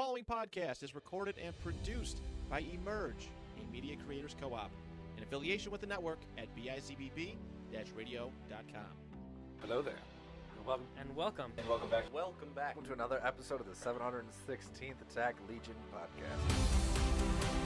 following podcast is recorded and produced by Emerge, a media creators co-op, in affiliation with the network at bizbb-radio.com. Hello there. Welcome. And welcome. And welcome back. Welcome back to another episode of the 716th Attack Legion podcast.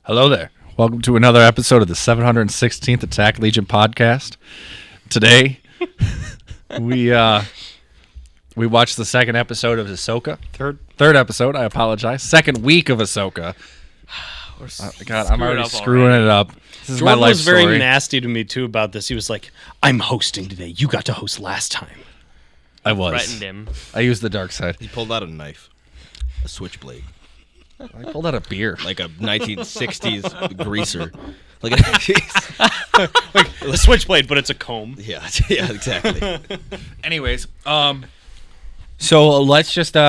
Hello there. Welcome to another episode of the 716th Attack Legion podcast. Today, we watched the second episode of Ahsoka. Third episode, I apologize. Second week of Ahsoka. God, I'm already screwing it up. This is Jordan my life was very story. nasty to me, too, about this. He was like, I'm hosting today. You got to host last time. I was. Threatened him. I used the dark side. He pulled out a knife, a switchblade, I pulled out a beer. like a 1960s greaser. Like A switchblade, but it's a comb. yeah, exactly. Anyways, so let's just We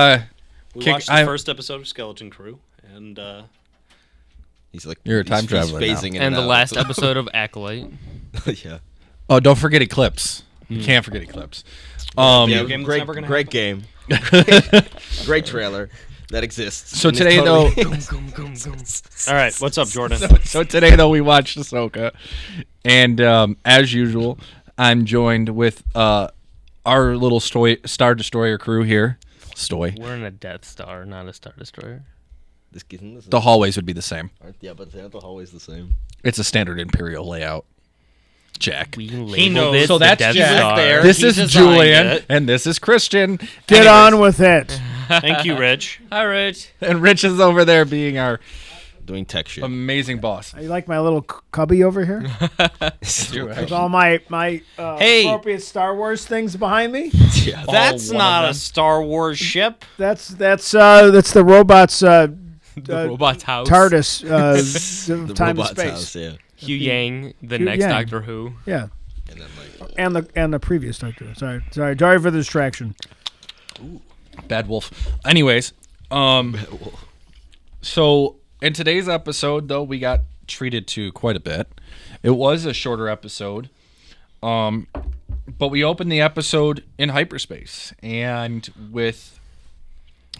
watched the first episode of Skeleton Crew, and He's like, You're a time he's traveler now. phasing in And the out. last episode of Acolyte. Yeah. Oh, don't forget Eclipse. You can't forget Eclipse. Yeah, game that's great, never gonna great game. Great trailer that exists. So And it's today, totally- all right, what's up, Jordan? So today, though, we watched Ahsoka, and as usual, I'm joined with our little Star Destroyer crew here. We're in a Death Star, not a Star Destroyer. The hallways would be the same. Yeah, but aren't the hallways the same? It's a standard Imperial layout. Jack. We labeled knows. it So the that's Death Jack Star. there. This He is designed Julian, it. and this is Christian. Get on with it. Thank you, Rich. Hi, Rich. And Rich is over there being our Doing tech shit. amazing boss. You like my little cubby over here? With all my Hey. appropriate Star Wars things behind me? yeah. That's one not of a them. Star Wars ship. That's the robot's The robot's house. TARDIS The time and robot's space. house, yeah. Huyang, the Huyang. next Doctor Who. Yeah, And then like, and the previous Doctor. Sorry for the distraction. Bad Wolf. Anyways, so in today's episode, though, we got treated to quite a bit. It was a shorter episode, but we opened the episode in hyperspace and with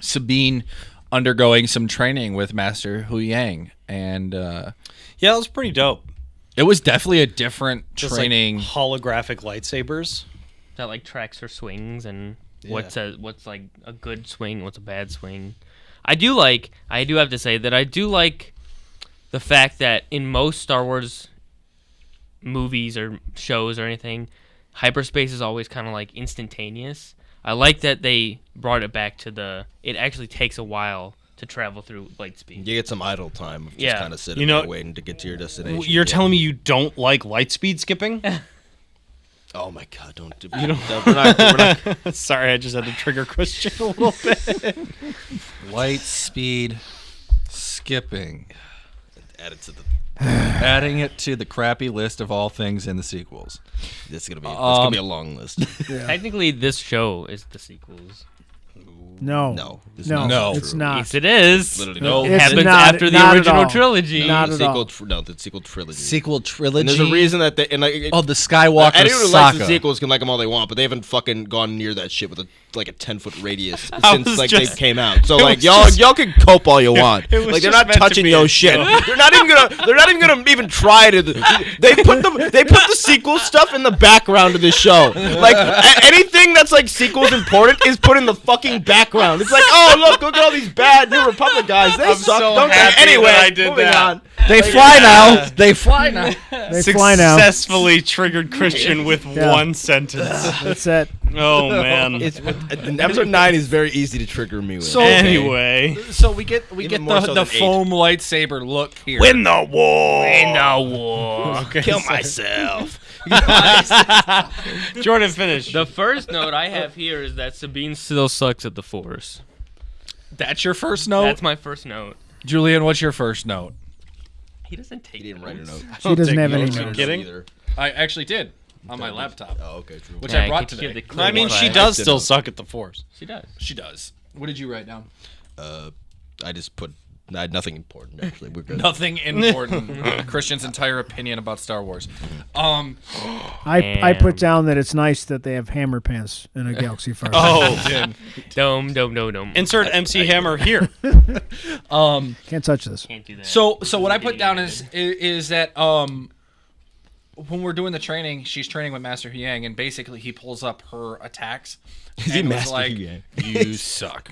Sabine undergoing some training with Master Huyang, and Yeah, that was pretty dope. it was definitely a different Just training. like holographic lightsabers. That like tracks her swings and what's like a good swing, what's a bad swing. I do have to say that I do like the fact that in most Star Wars movies or shows or anything, hyperspace is always kind of like instantaneous. I like that they brought it back to it actually takes a while to travel through light speed. you get some idle time of just Yeah. kind of sitting You know- there waiting to get to your destination. You're Yeah. telling me you don't like lightspeed skipping? Oh my god, don't do we're not Sorry, I just had to trigger Christian a little bit. Light speed skipping. add it to the Adding it to the crappy list of all things in the sequels. it's gonna be a long list. Technically, this show is the sequels. No, No, it's no, not it's true. not. Yes, it is. Literally No. no. It's Happens not- after the not at original all. trilogy. Not at all. the sequel trilogy. Sequel trilogy. And there's a reason that they and like Oh, the Skywalker anyone who likes the saga. sequels can like them all they want, but they haven't fucking gone near that shit with a 10-foot radius I since was like just- they came out. So it like was y'all can cope all you want. It was Like they're just not meant to touching be no a shit. joke. They're not even gonna even try to. They put the sequel stuff in the background of this show. Like anything that's like sequels important is put in the fucking background. It's like, oh look at all these bad New Republic guys. They suck. so Don't happy they? Anyway, that I did moving that. on. They fly now. They fly now. They fly now. Successfully triggered Christian with Yeah. one sentence. That's it. Oh man. Episode 9 is very easy to trigger me with. So- Anyway, So we get Even more so the than eight. foam lightsaber look here. win the war. In the war. Kill myself. Jordan, finish. The first note I have here is that Sabine still sucks at the Force. That's your first note. That's my first note. Julian, what's your first note? He doesn't take. He didn't write a note. She doesn't have any notes. notes. Kidding? Either. I actually did on my laptop, Oh, okay, true. which Yeah, I brought get you today. the I mean, clean she one. does still suck at the Force. She does. She does. What did you write down? I just put nothing important. Actually, we're good. Nothing important. Christian's entire opinion about Star Wars. I put down that it's nice that they have hammer pants in a Galaxy Far. Oh, Dome. insert MC Hammer here. Can't touch this. Can't do that. So what I put down is that when we're doing the training, she's training with Master Huyang, and basically he pulls up her attacks. Is he and was Master like, Huyang? You suck.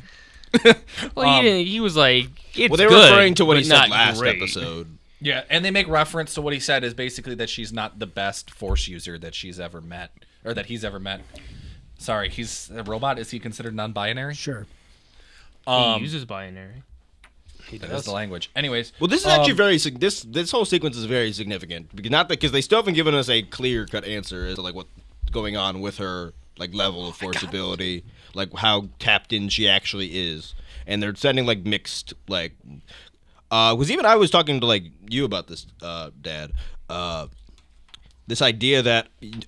Well, he was like, it's Well, they were good, referring to what but he said not last great. episode. Yeah, and they make reference to what he said is basically that she's not the best Force user that she's ever met, or that he's ever met. Sorry, he's a robot. Is he considered non-binary? Sure. He uses binary. That is the language. Anyways, Well, this is actually very this whole sequence is very significant because they still haven't given us a clear cut answer as to like what's going on with her like level of force ability, like how tapped in she actually is, and they're sending like mixed like. Because even I was talking to like you about this, Dad. This idea that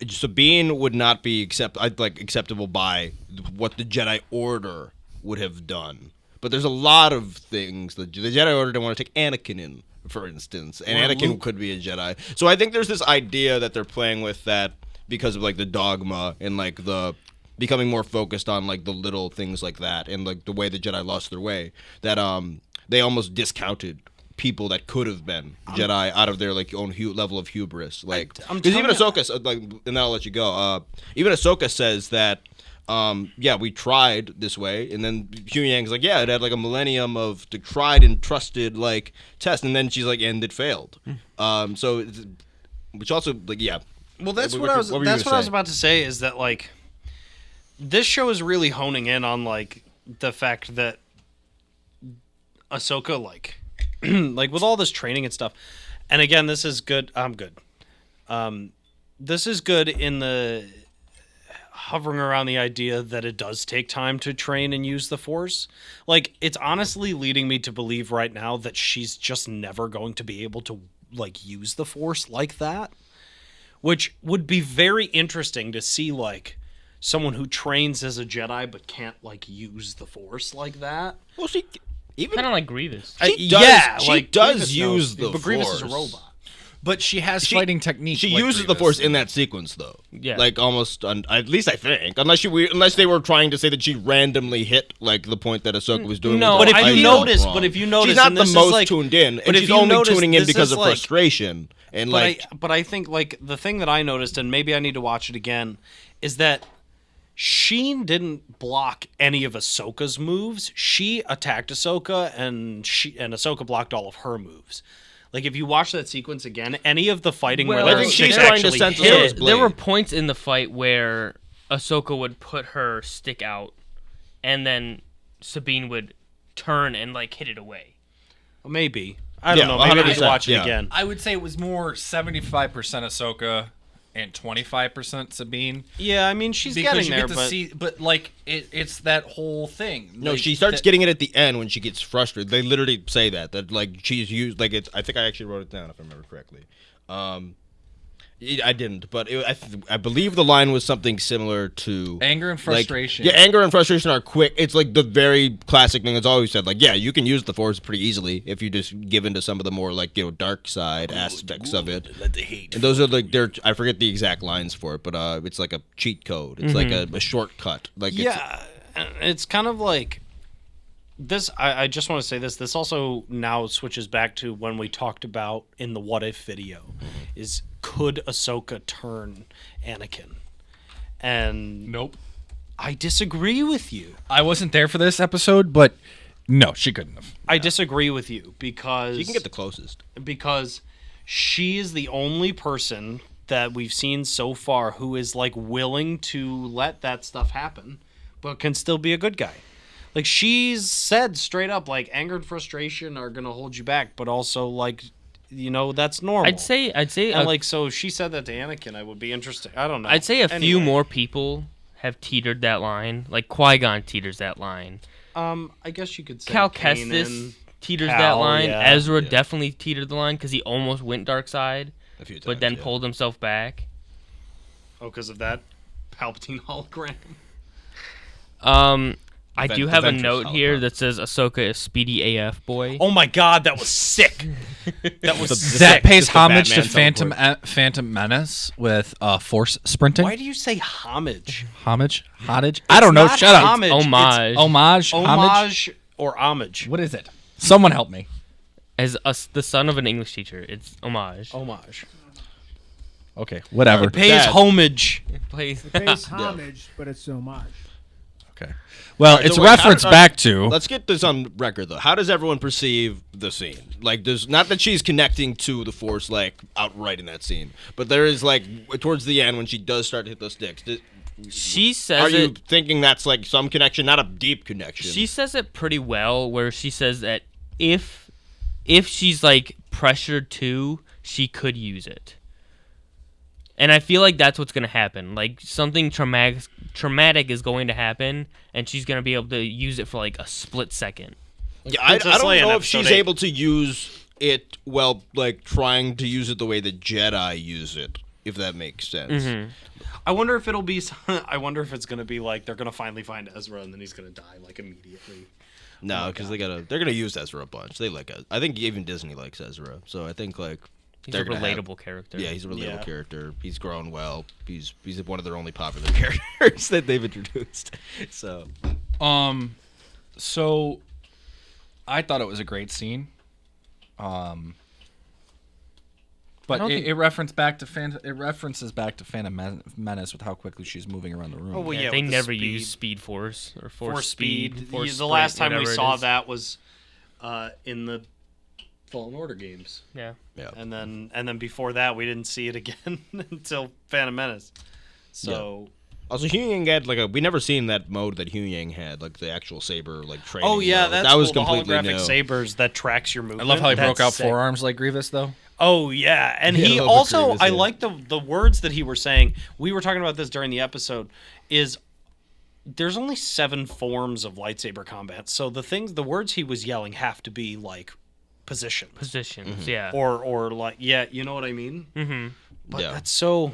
Sabine would not be acceptable by what the Jedi Order would have done. But there's a lot of things that the Jedi Order didn't want to take Anakin in, for instance, and Anakin could be a Jedi. So I think there's this idea that they're playing with that because of like the dogma and like the becoming more focused on like the little things like that and like the way the Jedi lost their way. That they almost discounted people that could have been Jedi out of their like own level of hubris. Like because even Ahsoka, like, and then I'll let you go. Even Ahsoka says that. We tried this way, and then Huyang's like, yeah, it had like a millennium of the tried and trusted like test, and then she's like, and it failed. Which also like, yeah. Well, that's what I was about to say is that like this show is really honing in on like the fact that Ahsoka like like with all this training and stuff. And again, this is good. I'm good. This is good in the hovering around the idea that it does take time to train and use the Force. Like, it's honestly leading me to believe right now that she's just never going to be able to, like, use the Force like that. Which would be very interesting to see, like, someone who trains as a Jedi but can't, like, use the Force like that. Well, she even Kind of like Grievous. she like, does Grievous use knows, the but Grievous is a Force. robot. but she has fighting technique. She like uses the Grievous. Force in that sequence, though. Yeah. Like almost, at least I think, unless they were trying to say that she randomly hit like the point that Ahsoka was doing. No, with But the if ice you wrong. notice, she's not and the this is most like, tuned in, but and if she's you only notice, tuning in this because is of like- frustration and But I think like the thing that I noticed, and maybe I need to watch it again, is that Sheen didn't block any of Ahsoka's moves. She attacked Ahsoka, and Ahsoka blocked all of her moves. Like if you watch that sequence again, any of the fighting where Well, I think she's she's trying to actually sense hit, Ahsoka's blade. There were points in the fight where Ahsoka would put her stick out, and then Sabine would turn and like hit it away. maybe. I don't know. Maybe I need to 100%, watch it yeah. again. I would say it was more 75% Ahsoka and 25% Sabine. Yeah, I mean she's Because getting you there, get to but see, but like it's that whole thing. No, Like, she starts that- getting it at the end when she gets frustrated. They literally say that like she's used like it's. I think I actually wrote it down if I remember correctly. I didn't, but I believe the line was something similar to Anger and like- frustration. yeah, anger and frustration are quick. It's like the very classic thing that's always said. Like, yeah, you can use the Force pretty easily if you just give into some of the more like dark side aspects of it. let the hate. And those are like I forget the exact lines for it, but it's like a cheat code. It's like a shortcut. Like Yeah, it's kind of like this. I just want to say this. This also now switches back to when we talked about in the What If video is could Ahsoka turn Anakin? And Nope. I disagree with you. I wasn't there for this episode, but no, she couldn't have. I disagree with you because you can get the closest. because she is the only person that we've seen so far who is like willing to let that stuff happen, but can still be a good guy. Like she's said straight up, like anger and frustration are gonna hold you back, but also like, that's normal. I'd say and like so she said that to Anakin. I would be interesting. I don't know. I'd say a few Anyway, more people have teetered that line. Like Qui-Gon teeters that line. I guess you could say Cal Kanan. Kestis teeters Cal, that line. yeah. Ezra definitely teetered the line because he almost went dark side, A few times, but then pulled himself back. Oh, because of that Palpatine hologram. I do have a Ventress note here hologram. that says Ahsoka is Speedy AF boy. Oh my God, that was sick. That was The- sick. That pays Just the homage to Batman Phantom Menace with Force sprinting. Why do you say homage? Homage? I don't know. Not Shut up. homage, it's Homage. Homage? Homage? Homage or homage? What is it? Someone help me. As the son of an English teacher, it's homage. Homage. Okay, whatever. It pays Dad. homage. Please. It pays homage, but it's homage. Okay. Well, Alright, it's so a wait, reference back to. Let's get this on record, though. How does everyone perceive the scene? Like, there's not that she's connecting to the Force, like, outright in that scene, but there is, like, towards the end when she does start to hit those sticks. She says Are you it. thinking that's, like, some connection, not a deep connection? She says it pretty well, where she says that if she's like pressured to, she could use it. And I feel like that's what's gonna happen. Like something traumatic is going to happen, and she's gonna be able to use it for like a split second. Yeah, I Princess don't Leia in know if episode she's 8. able to use it well, like, trying to use it the way the Jedi use it, if that makes sense. Mm-hmm. I wonder if it'll be. I wonder if it's gonna be like they're gonna finally find Ezra and then he's gonna die like immediately. No, because they're gonna use Ezra a bunch. They like I think even Disney likes Ezra, so I think like He's they're a gonna have- relatable character. Yeah, he's a relatable Yeah. character. He's grown well. He's one of their only popular characters that they've introduced. So So, I thought it was a great scene. But don't it, think- it references back to Phantom Menace with how quickly she's moving around the room. Oh, well, Yeah, yeah, they with the never speed. use Speed Force or Force speed. Force The sprint, last time we whatever it saw is. that was in the Fallen Order games, Yeah. yeah. and then before that we didn't see it again until Phantom Menace. So. Also, Huyang had we never seen that mode that Huyang had, like the actual saber like training. Oh yeah, mode. that's that was cool. The completely holographic new. sabers that tracks your movement. I love how he broke That's out sick. forearms like Grievous, though. Oh yeah, and Yeah, he I love also Grievous, I yeah. like the words that he were saying. We were talking about this during the episode. Is there's only 7 forms of lightsaber combat, so the words he was yelling have to be like positions, Positions. Yeah. or like you know what I mean. Mm-hmm. But Yeah. that's so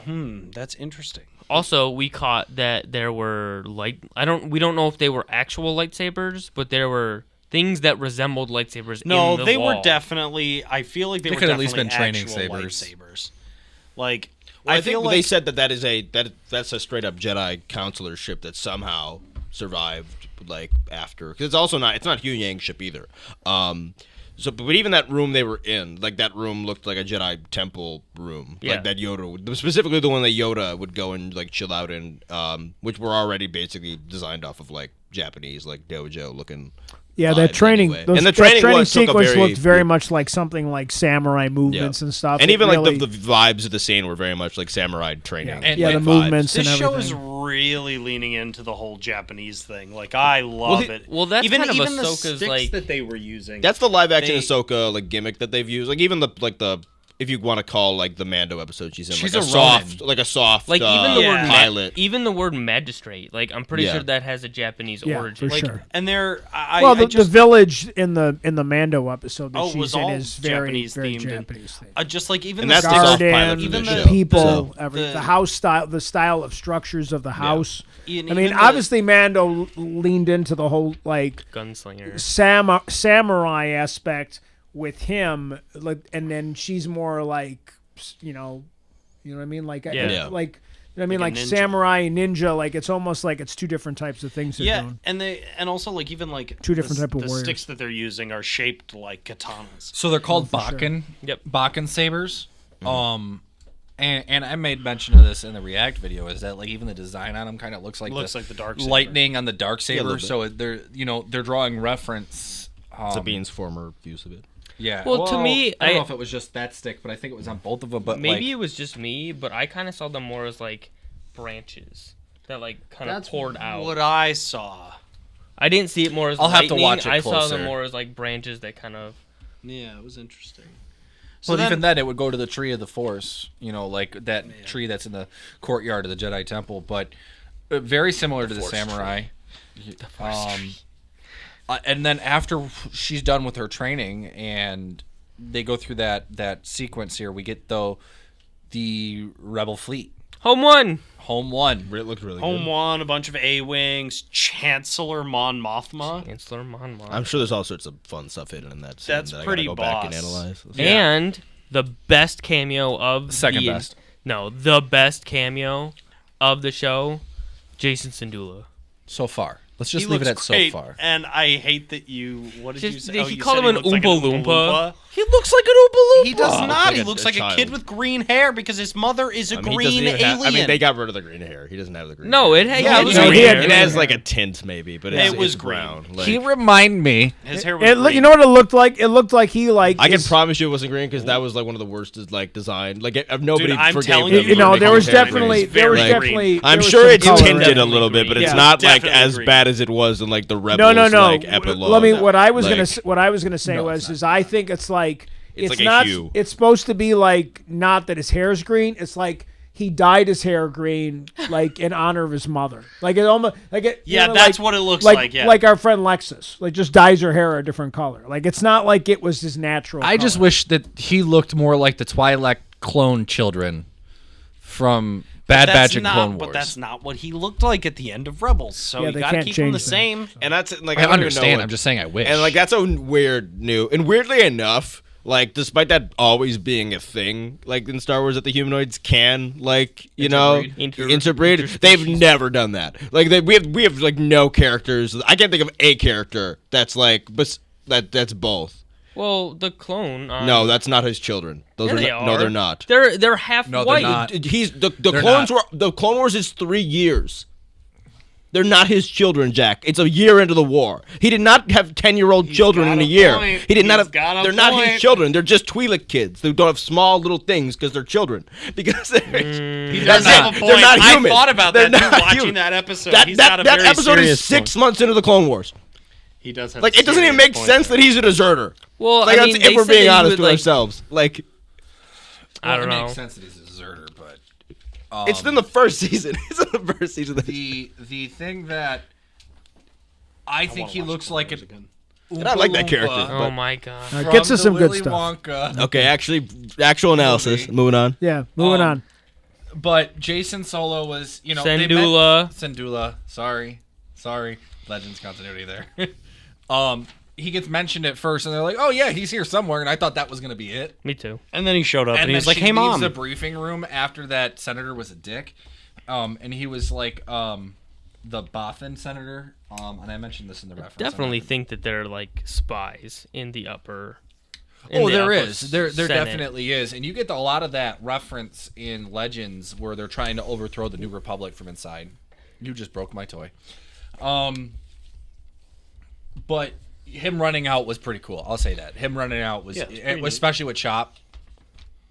that's interesting. Also, we caught that there were we don't know if they were actual lightsabers, but there were things that resembled lightsabers. No, in the they were wall. definitely. I feel like they were could at definitely least been training actual sabers. lightsabers. Like Well, I feel think like they said that's a straight up Jedi counselor ship that somehow survived like after, because it's not Huyang ship either. So, but even that room they were in, like that room looked like a Jedi temple room, Yeah. like that Yoda, specifically the one that Yoda would go and like chill out in, which were already basically designed off of like Japanese like dojo looking. Yeah, that vibes training, anyway. those, And the that training training took a sequence very- looked very much like something like samurai movements and stuff. And It even really, like the vibes of the scene were very much like samurai training. yeah, And, yeah, like, the vibes. movements This and show everything. is really leaning into the whole Japanese thing. Like I love it. well, that's even kind of even the Ahsoka's, sticks like- that they were using. That's the live action They- Ahsoka like gimmick that they've used. Like even the if you want to call like the Mando episode she's in, She's like a soft Ronin. like a soft Like even the Yeah. word pilot. even the word magistrate. Like I'm pretty Yeah. sure that has a Japanese Yeah, origin. for like, sure. and they're Well, I the just village in the Mando episode that Oh, she's was in all is very Japanese very themed and- Japanese themed. just like even And the that's the soft garden, pilot for even this the show. people, So- the house style, the style of structures of the house. and I mean, even the- obviously Mando leaned into the whole like Gunslinger. samurai aspect with him, like, and then she's more like, you know what I mean, like, Yeah. like. You know what I mean, Like like a ninja. samurai and ninja, like it's almost like it's two different types of things they're yeah, doing. and also like even like Two different type of the warriors. sticks that they're using are shaped like katanas. So they're called for sure. Bakken. Yep. Bakken sabers. And I made mention of this in the React video, is that like even the design on them kind of looks like Looks like the Darksaber. lightning on the dark a saber. little bit. So they're drawing reference. Sabine's former use of it. Yeah. Well, to me, I don't I- know if it was just that stick, but I think it was on both of them. But Maybe like, it was just me, but I kind of saw them more as like branches that like kind of poured out. What I saw. I didn't see it more as I'll have to lightning. watch it I saw them closer. more as like branches that kind of. Yeah, it was interesting. but even then, it would go to the tree of the Force. Like that tree that's in the courtyard of the Jedi Temple. But very similar to the Force samurai. And then after she's done with her training and they go through that sequence here, we get the Rebel fleet. Home one. It looked really Home good. One, a bunch of A-Wings, Chancellor Mon Mothma. Chancellor Mon Mothma. I'm sure there's all sorts of fun stuff hidden in that scene That's that pretty I gotta go back and boss. analyze. And the best cameo of Second the best. No, the best cameo of the show, Jason Sindula. So far. Let's just He leave it looks at great, so far. And I hate that you. What did you Just- say? he Oh, you called said him he an looks like Oompa Loompa. He looks like an Oompa Loompa. He does not. like He a- looks a like a child. kid with green hair because his mother is a I mean, he green doesn't even alien. have, I mean, they got rid of the green hair. He doesn't have the green No, hair. it had, Yeah, it it was had green green hair. hair. It has like a tint maybe, but it's, It was it's green. brown. Like, He remind me. His hair was You green. know what it looked like? It looked like he I can is- promise you it wasn't green because that was like one of the worst like design. Like nobody Dude, I'm forgave telling them you, for know, making there was his hair definitely green. there was very definitely green. I'm there was sure some it's color in tinted it. a little bit, but it's Yeah, not like definitely as green. bad as it was in like the Rebels. No. Like, epilogue. Let me. What I was Like, gonna say was I think it's like It's like a not. hue. It's supposed to be like not that his hair is green. It's like he dyed his hair green, like in honor of his mother. Like it almost like it. Yeah, you know, that's like, what it looks like. Yeah. like our friend Lexus, like just dyes her hair a different color. Like it's not like it was his natural. I just color. wish that he looked more like the Twi'lek clone children from Bad That's Batch and not- Clone Wars. But that's not what he looked like at the end of Rebels. So Yeah, you they gotta can't keep him the change that. same. and that's like I don't even know understand. what- I'm just saying I wish. And like that's a weird new and weirdly enough, like despite that always being a thing, like in Star Wars that the humanoids can like interbreed, they've never done that. Like we have like no characters. I can't think of a character that's like that's both. Well, the clone. No, that's not his children. Those Yeah, are they not, no, are. they're not. They're half No, they're white. not. He's the They're clones not. were the Clone Wars is 3 years. They're not his children, Jack. It's a year into the war. He did not have 10-year-old children got in a a year. point. He did not He's have. got a They're not point. his children. They're just Twi'lek kids who don't have small little things because they're children. Because they're, He that's does have it. a point. They're not human. I thought about They're that too, not watching human. that episode. That, He's that, got a that very episode is serious 6 point. months into the Clone Wars. He does have Like a it doesn't even serious make point sense there. that he's a deserter. Well, Like I mean, if they we're said that being he honest would, with like, ourselves, like I don't it know. makes sense that he's a deserter, but it's in the first season. It's in the first season. the thing that I think he looks like an And I like that Oompa character. Loompa Oh my god. It from gets us the some good Willy stuff. Wonka. Okay, actual analysis. Moving on. Yeah, moving on. But Jason Solo was, they Syndulla. Syndulla. Sorry. Legends continuity there. He gets mentioned at first, and they're like, "Oh yeah, he's here somewhere." And I thought that was gonna be it. Me too. And then he showed up and, he then was like, she "Hey, leaves mom." the briefing room after that senator was a dick, and he was like, the Bothan senator. And I mentioned this in the reference. Definitely think that they're like spies in the upper. in Oh, the there upper is. There Senate. definitely is. And you get a lot of that reference in Legends where they're trying to overthrow the New Republic from inside. You just broke my toy. But him running out was pretty cool. I'll say that. Him running out was, especially with Chop.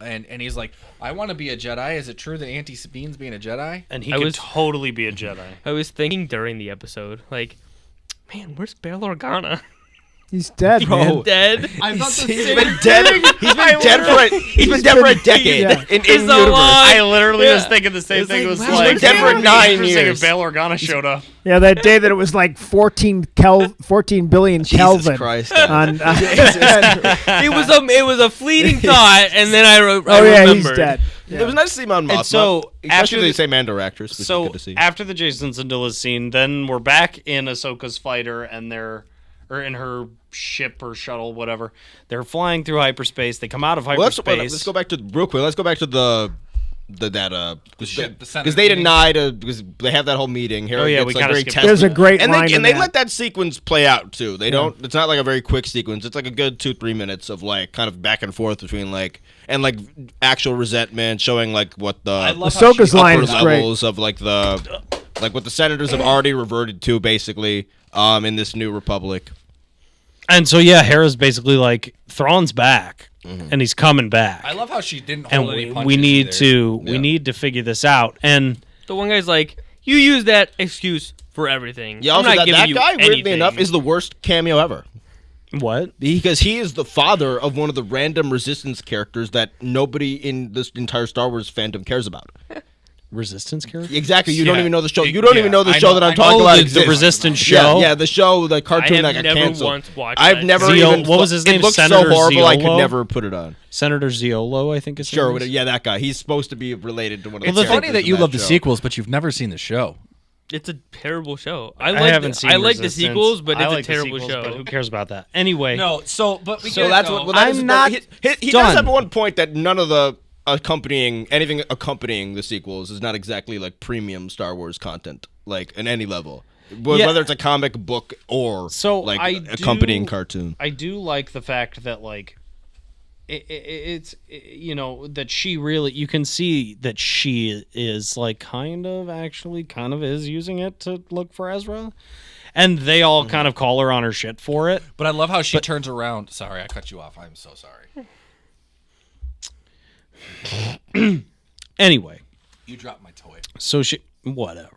And he's like, I want to be a Jedi. Is it true that Auntie Sabine's being a Jedi? And he I could was- totally be a Jedi. I was thinking during the episode, like, man, where's Bail Organa? He's dead, man. Dead. I thought the He's been dead. He's been dead for a decade Yeah. in He's so universe. long. I literally was Yeah. thinking the same thing. It was wow, like, he's been dead for 9 interesting years. if Bail Organa showed up. Yeah, that day that it was like 14 billion Kelvin. Jesus Christ. On, It was a fleeting thought, and then I oh yeah, remembered. he's dead. It was nice to see Mon Mothma. And so, especially after the the- same Andor actress, which is So good to see. after the Jason Syndulla scene, then we're back in Ahsoka's fighter, and in her ship or shuttle, whatever. They're flying through hyperspace. They come out of Well, hyperspace. let's go back to real quick. Let's go back to the ship, the Senate because they meeting. denied because they have that whole meeting. Hera Oh, yeah, gets, we like, kinda very skipped tested. There's a great and line they in and they that. let that sequence play out too. They don't. It's not like a very quick sequence. It's like a good 2-3 minutes of like kind of back and forth between like actual resentment, showing like what I the love how Ahsoka's she- line upper is great. levels of like what the senators have already reverted to basically in this new republic. And so, yeah, Hera's basically like, Thrawn's back, and he's coming back. I love how she didn't and hold any punches we need either. we need to figure this out. And The one guy's like, you use that excuse for everything. Yeah, I'm also not that giving you guy, weirdly anything. enough, is the worst cameo ever. what? Because he is the father of one of the random resistance characters that nobody in this entire Star Wars fandom cares about. Resistance character? Exactly. You don't even know the show. Yeah, You don't even know the show that I'm talking about. the exists. Resistance show. Yeah, the show, the cartoon that I have got never canceled. once watched I've that. never Zio- even. what was his name? It looks Senator so horrible. I could Ziolo? never put it on. Senator Ziolo, I think is Sure, his name. yeah, that guy. He's supposed to be related to one of It's the funny that characters you in love the show. sequels, but you've never seen the show. It's a terrible show. I haven't seen I like the Resistance. sequels, but I it's like a the terrible sequels, show. but who cares about that? Anyway. So but we So that's what. Well, that I'm is- not He done. does have one point that none of the anything accompanying the sequels is not exactly like premium Star Wars content, like in any level, Yeah. whether it's a comic book or like accompanying cartoon. I do like the fact that like it's you know that she really, you can see that she is like kind of is using it to look for Ezra, and they all kind of call her on her shit for it. But I love how she turns around. Sorry, I cut you off. I'm so sorry. Anyway, You dropped my toy. so whatever.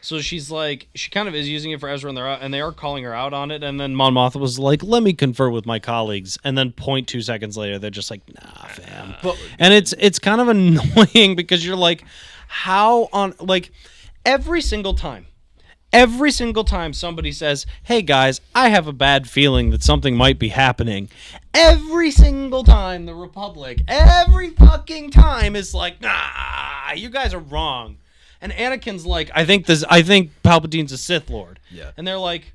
So she's like, she kind of is using it for Ezra, and they are calling her out on it. And then Mon Mothma was like, "Let me confer with my colleagues." And then 0.2 seconds later, they're just like, "Nah, fam." And it's kind of annoying because you're like, how on like every single time somebody says, "Hey guys, I have a bad feeling that something might be happening," every single time the Republic, every fucking time is like, "Nah, you guys are wrong." And Anakin's like, I think Palpatine's a Sith Lord. Yeah. And they're like,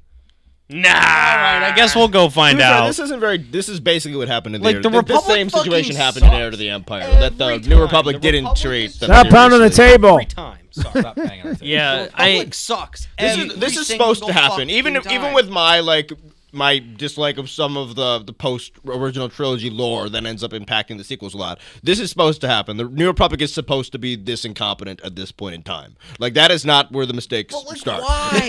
nah, all right, I guess we'll go find out. This is basically what happened in Like, the This Republic same situation fucking happened in sucks. Heir to the Empire. Every That the time. New Republic The didn't Republic treat is- them Stop pounding the seriously. table. Every time. Sorry. Stop banging on the table. Yeah, The Republic sucks. This is supposed to happen. Even with my dislike of some of the post original trilogy lore that ends up impacting the sequels a lot. This is supposed to happen. The New Republic is supposed to be this incompetent at this point in time. Like that is not where the mistakes start. Why?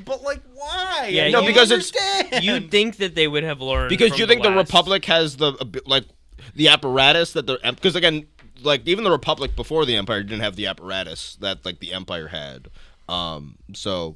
But like, why? Yeah, I no, don't because it's- understand. You'd think that they would have learned. Because from you think the last- Republic has the apparatus that the because again, like even the Republic before the Empire didn't have the apparatus that like the Empire had. So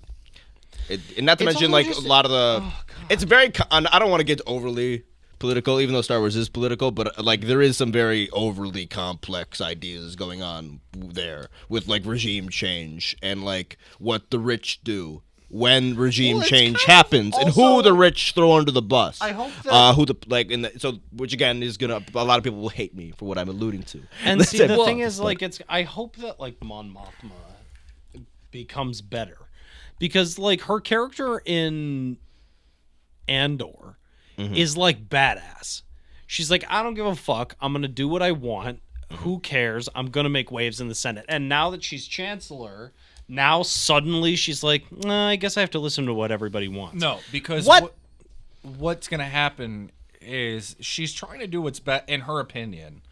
and not to It's mention all like just- a lot of the it's very I don't want to get overly political, even though Star Wars is political, but like there is some very overly complex ideas going on there with like regime change and like what the rich do when regime Well, it's change kind of happens and who also- the rich throw under the bus. I hope that so which again is gonna a lot of people will hate me for what I'm alluding to. And see, the Well, thing is, like, I hope that like Mon Mothma becomes better, because like her character in Andor is like badass. She's like, I don't give a fuck. I'm gonna do what I want. Who cares? I'm gonna make waves in the Senate. And now that she's chancellor, now suddenly she's like, nah, I guess I have to listen to what everybody wants. No, because what's going to happen is she's trying to do what's best, in her opinion,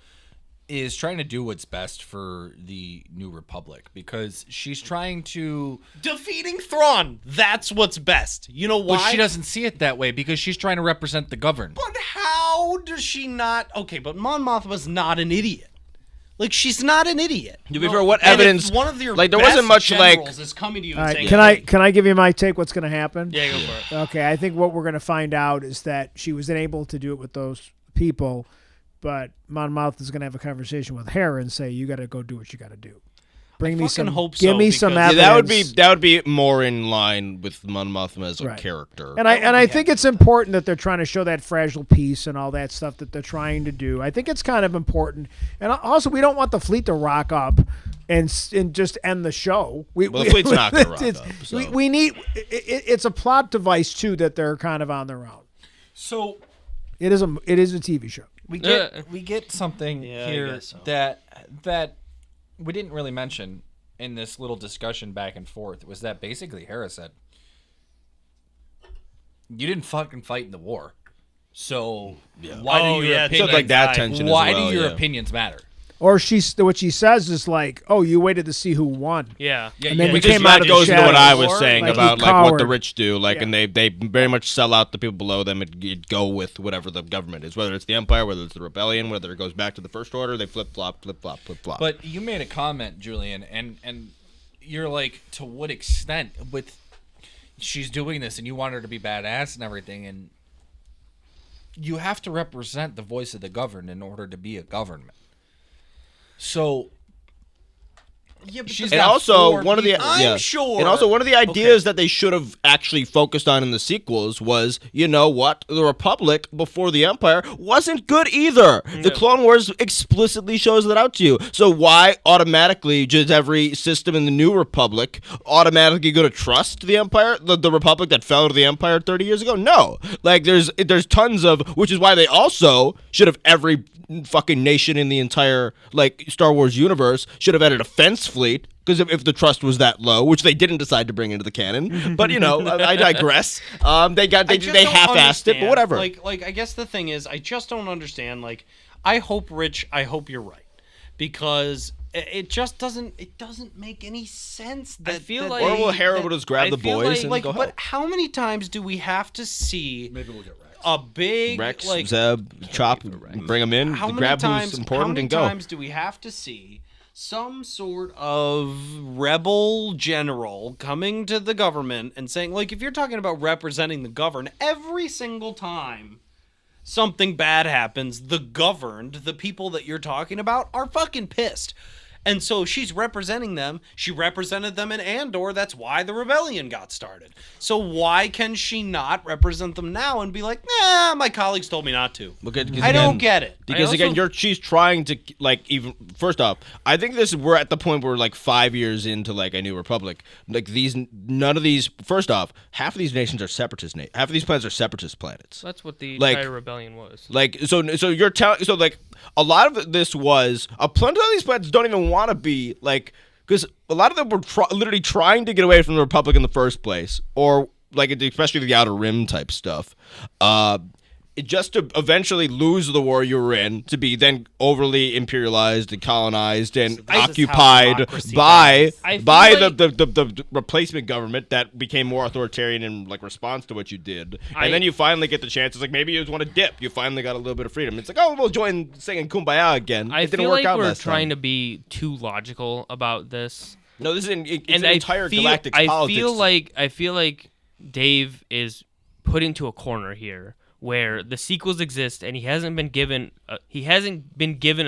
is trying to do what's best for the New Republic, because she's trying to... Defeating Thrawn, that's what's best. You know why? But she doesn't see it that way, because she's trying to represent the governed. But how does she not? Okay, but Mon Mothma's not an idiot. Like, she's not an idiot. To be fair, what And if evidence? one of your like there best wasn't much like. generals is coming to you All and right, saying, can I give you my take? What's going to happen? Yeah, go for it. Okay, I think what we're going to find out is that she was unable to do it with those people, but Mon Mothma is going to have a conversation with Hera and say, "You got to go do what you got to do. Bring me fucking some. hope give so, me some because- evidence." That would be more in line with Mon Mothma as a Right. character. And I think it's important that they're trying to show that fragile peace and all that stuff that they're trying to do. I think it's kind of important. And also, we don't want the fleet to rock up and just end the show. The fleet's not going to rock it's- up. So. We need. It's a plot device too that they're kind of on their own. So It is a TV show. we get something Yeah, I here guess so. that we didn't really mention in this little discussion back and forth, was that basically Hera said, you didn't fucking fight in the war, so why do your opinions, So like that tension as why well, do your yeah. opinions matter? Or what she says is like, "Oh, you waited to see who won." Yeah. And then we Which came out that of the goes into what I shadows. was saying Like, about he like what the cowered. rich do, like, Yeah. and they very much sell out the people below them and go with whatever the government is, whether it's the Empire, whether it's the Rebellion, whether it goes back to the First Order, they flip flop. But you made a comment, Julian, and you're like, to what extent with she's doing this, and you want her to be badass and everything, and you have to represent the voice of the governed in order to be a government. So Yeah, but And also one of the I'm sure. And also one of the ideas that they should have actually focused on in the sequels was, you know what, the Republic before the Empire wasn't good either. The Clone Wars explicitly shows that out to you. So why automatically just every system in the New Republic automatically going to trust the Empire, the Republic that fell to the Empire 30 years ago? No. Like there's tons of, which is why they also should have every fucking nation in the entire like Star Wars universe should have had a defense fleet, because if the trust was that low, which they didn't decide to bring into the canon. But you know, I digress. They half-assed it, but whatever. Like I guess the thing is, I just don't understand. Like, I hope you're right, because it just doesn't make any sense. That I feel that like or will Harold will just grab the boys and go but help. how many times do we have to see? Maybe we'll get Rex. A big Rex, like Zeb, Chop, bring them in, grab who's important, and go. How many times do we have to see some sort of rebel general coming to the government and saying, like, if you're talking about representing the governed, every single time something bad happens, the governed, the people that you're talking about, are fucking pissed. And so she's representing them. She represented them in Andor. That's why the rebellion got started. So why can she not represent them now and be like, nah, my colleagues told me not to? I don't get it. Because she's trying to, like, even first off, I think we're at the point where we're like 5 years into like a New Republic. Like none of these. First off, half of these nations are separatist. Half of these planets are separatist planets. That's what the Like- entire rebellion was. Like so you're telling like a lot of this was a plenty of these planets don't even want to be like, because a lot of them were literally trying to get away from the Republic in the first place, or like especially the Outer Rim type stuff. Just to eventually lose the war you were in, to be then overly imperialized and colonized and occupied by the replacement government that became more authoritarian in like response to what you did. And then you finally get the chance. It's like maybe you just want to dip. You finally got a little bit of freedom. It's like, oh, we'll join singing Kumbaya again. I It didn't feel work like out we're last trying time. to be too logical about this. No, this is it's And an entire galactic I politics. feel like Dave is put into a corner here, where the sequels exist and he hasn't been given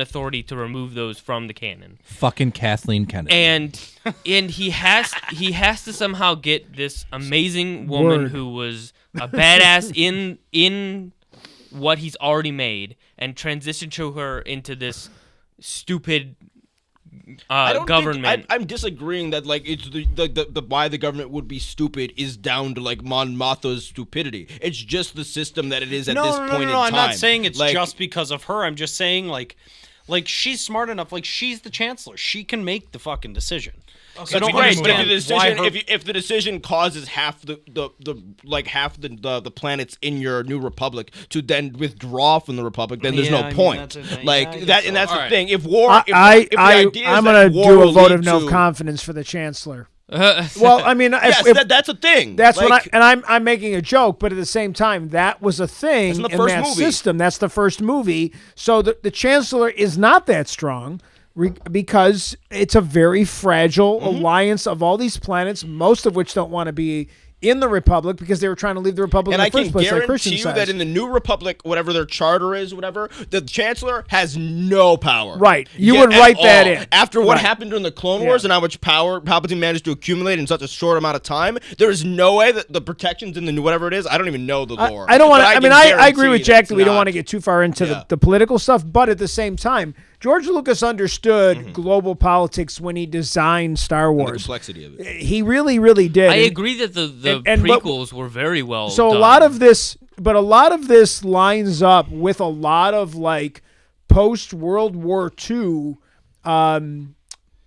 authority to remove those from the canon. Fucking Kathleen Kennedy. And he has to somehow get this amazing woman who was a badass in what he's already made and transition to her into this stupid government. I'm disagreeing that like it's the why the government would be stupid is down to like Mon Mothma's stupidity. It's just the system that it is at this point in time. I'm not saying it's like, just because of her. I'm just saying like she's smart enough. Like, she's the chancellor. She can make the fucking decision. So don't understand if the decision causes half the planets in your New Republic to then withdraw from the Republic, then there's no point. That's the thing. If war, I'm gonna do a vote of no confidence for the chancellor. Well, I mean, that's a thing. That's like, I'm making a joke, but at the same time, that was a thing in that system. That's the first movie. So the chancellor is not that strong. Because it's a very fragile alliance of all these planets, most of which don't want to be in the Republic because they were trying to leave the Republic in the first place. And I can guarantee you that in the New Republic, whatever their charter is, whatever, the Chancellor has no power. Right. You would write that in. After what happened during the Clone Wars and how much power Palpatine managed to accumulate in such a short amount of time, there is no way that the protections in the new whatever it is, I don't even know the lore. I don't want to, I agree with Jack that we don't want to get too far into the political stuff, but at the same time, George Lucas understood global politics when he designed Star Wars. The complexity of it. He really, really did. I agree that the prequels were very well done. A lot of this lines up with a lot of like post World War II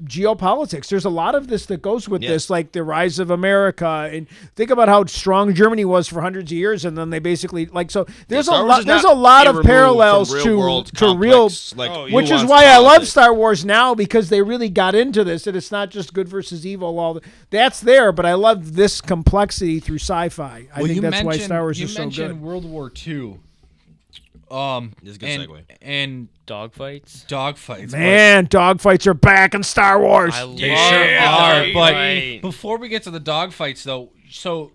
geopolitics. There's a lot of this that goes with this, like the rise of America, and think about how strong Germany was for hundreds of years, and then they basically like so. There's a lot of parallels to real, which is why I love Star Wars now, because they really got into this, and it's not just good versus evil. That's there, but I love this complexity through sci-fi. I think that's why Star Wars is so good. You mentioned World War II. This is a good segue. And dogfights. Man, dogfights are back in Star Wars. They sure are. But before we get to the dogfights, though, so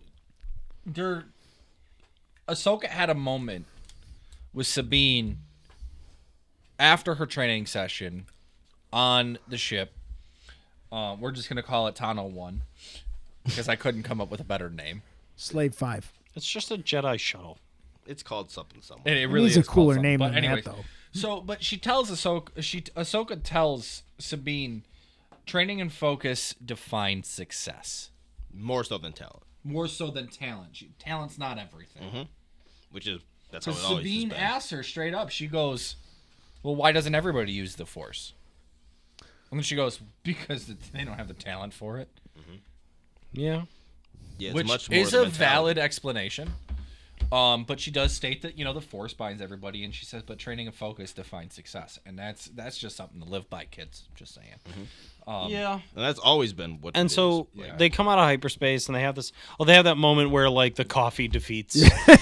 Ahsoka had a moment with Sabine after her training session on the ship We're just gonna call it Tano 1 because I couldn't come up with a better name. Slave 5. It's just a Jedi shuttle. It's called something. And it It really needs a is called cooler something. name But than anyways, that, though. So, but she tells Ahsoka tells Sabine, training and focus define success. More so than talent. More so than talent. Talent's not everything. That's how it Because always Sabine has been. asks her straight up. She goes, "Well, why doesn't everybody use the Force?" And then she goes, "Because they don't have the talent for it." Yeah. Yeah, it's Which much more is the a mentality. valid explanation. But she does state that the Force binds everybody, and she says, "But training and focus define success," and that's just something to live by, kids. Just saying. Yeah. And that's always been what. And it so is. Yeah. they come out of hyperspace and they have this. Oh, they have that moment where like the coffee defeats.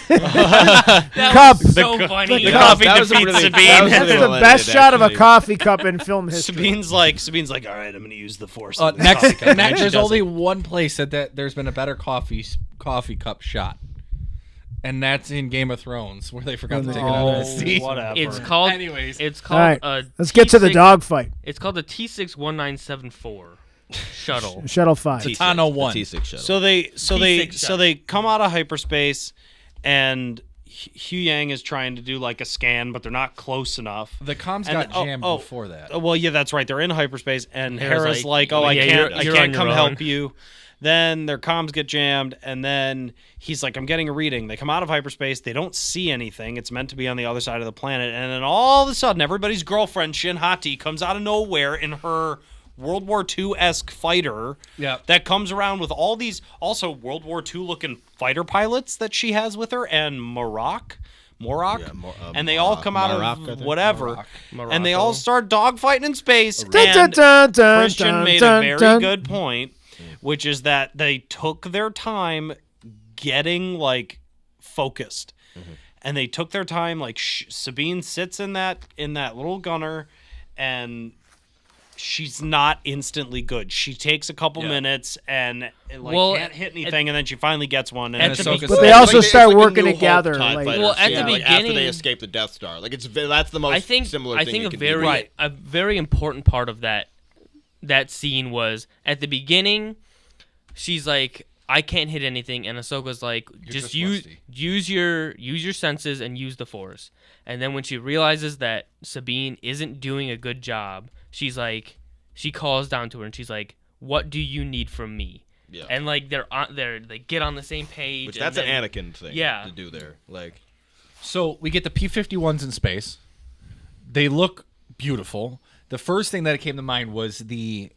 That Cup. was so funny. The coffee that was a defeats really- Sabine. that was That's really the well best edited, shot of a actually. coffee cup in film history. Sabine's like, all right, I'm going to use the Force. on this Next, coffee cup. And she there's does only it. one place that there's been a better coffee cup shot, and that's in Game of Thrones, where they forgot to take it out of the sea. Whatever. It's called. Anyways. It's All called. right, let's get to the dogfight. It's called the T61974 shuttle. Shuttle 5. T6, Tano 1. the T6 shuttle. So they come out of hyperspace, and Huyang is trying to do like a scan, but they're not close enough. The comms And- got jammed before that. Well, yeah, that's right. They're in hyperspace, and Hera's Hera's like, like, "Oh, I yeah, can't, you're I on can't your come own." help you." Then their comms get jammed, and then he's like, "I'm getting a reading." They come out of hyperspace. They don't see anything. It's meant to be on the other side of the planet, and then all of a sudden, everybody's girlfriend Shin Hati comes out of nowhere in her World War II-esque fighter. Yeah. That comes around with all these also World War II-looking fighter pilots that she has with her, and Morai. Yeah, And they all come out Morak, I of think. whatever, Morocco. and they all start dogfighting in space. Dun, And dun, dun, Christian dun, made dun, a very dun. good point, which is that they took their time getting like focused, and they took their time. Like Sabine sits in that little gunner, and she's not instantly good. She takes a couple minutes and can't hit anything, and then she finally gets one. And At the Ahsoka be- But they said- also it's start like a working New Hope together. TIE Like, fighters. Well, at the after beginning- they escape the Death Star, like that's the most I think similar. I thing think it a could very be. a very important part of that scene was at the beginning. She's like, "I can't hit anything," and Ahsoka's like, "Just just use rusty." use your senses and use the Force." And then when she realizes that Sabine isn't doing a good job, she's like, she calls down to her and she's like, "What do you need from me?" Yeah. And like they get on the same page. Which and that's then, an Anakin thing Yeah. to do there. Like, So we get the P-51s in space. They look beautiful. The first thing that came to mind was the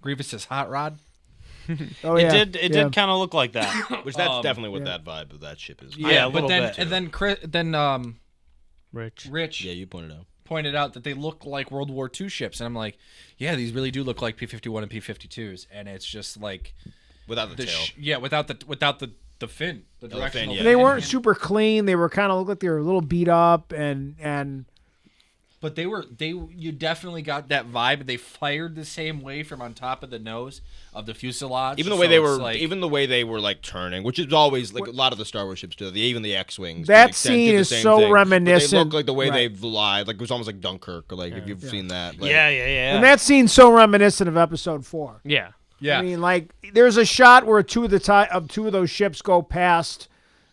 Grievous's hot rod. Oh, it yeah. did kind of look like that. which that's definitely what that vibe of that ship is. Yeah, a but little then bit. and then Rich. Rich Yeah, you pointed out. pointed out that they look like World War II ships, and I'm like, yeah, these really do look like P-51 and P-52s, and it's just like Without the tail. without the fin, the fin, directional. yeah. They fin. weren't super clean. They were kind of looked like they were a little beat up, and But you definitely got that vibe. They fired the same way from on top of the nose of the fuselage. Even the way so they it's were, like, even the way they were like turning, which is always like a lot of the Star Wars ships do. Even the X-wings. to That an extent, scene do the is same so thing. But they reminiscent. look like the way Right. they've lied. Like it was almost like Dunkirk. Or like if you've seen that. Like, yeah. and that scene's so reminiscent of Episode 4. Yeah. yeah. I mean, like, there's a shot where two of those ships go past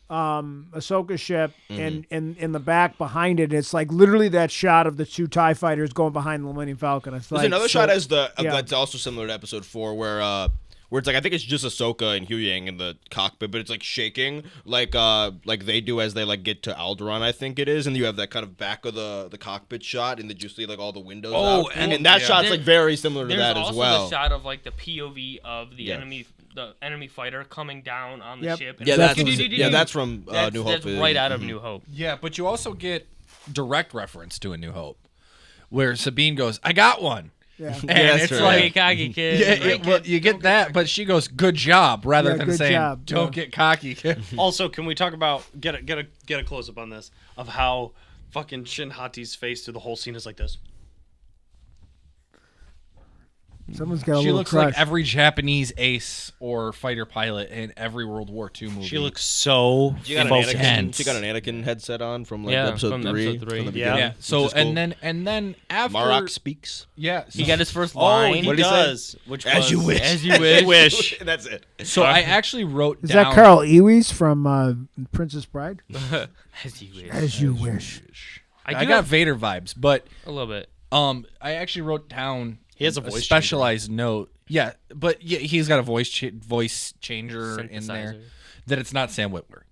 Ahsoka's ship, and in the back behind it, it's like literally that shot of the two TIE fighters going behind the Millennium Falcon. It's There's like, another so- shot as yeah. that's also similar to Episode 4 where it's like I think it's just Ahsoka and Huyang in the cockpit, but it's like shaking like they do as they like get to Alderaan, I think it is, and you have that kind of back of the cockpit shot, and then you see like all the windows. Oh, out. and- that yeah. shot's like very similar to There's that also as well. the shot of like the POV of the Yeah. enemy fighter coming down on the Yep. ship. Yeah, it's that's that's from that's, New Hope. That's right out of New Hope. Yeah, but you also get direct reference to A New Hope, where Sabine goes, "I got one," Yeah. and that's it's right. like, Cocky kid. yeah, well, you get that, but she goes, "Good job," rather Yeah, than good saying, job, "Don't yeah. get cocky, kid." Also, can we talk about get a close up on this of how fucking Shin Hati's face through the whole scene is like this? Someone's got a She little looks crush. like every Japanese ace or fighter pilot in every World War II movie. She looks so She got, focused. she got an Anakin headset on from like Yeah, episode from 3. episode 3. From the Yeah. beginning, Yeah. So which is cool. and then after Marok speaks. yeah, He got his first Oh, line. he What did he say? does. Which As you was- wish. As you wish. wish. That's it. So I actually wrote Is down. that Carl Ewes from Princess Bride? As you wish. As you wish. I do got have Vader vibes, but a little bit. I actually wrote down He has a voice specialized note. Yeah, but yeah, he's got a voice changer in there. Synthesizer. That it's not Sam Witwer.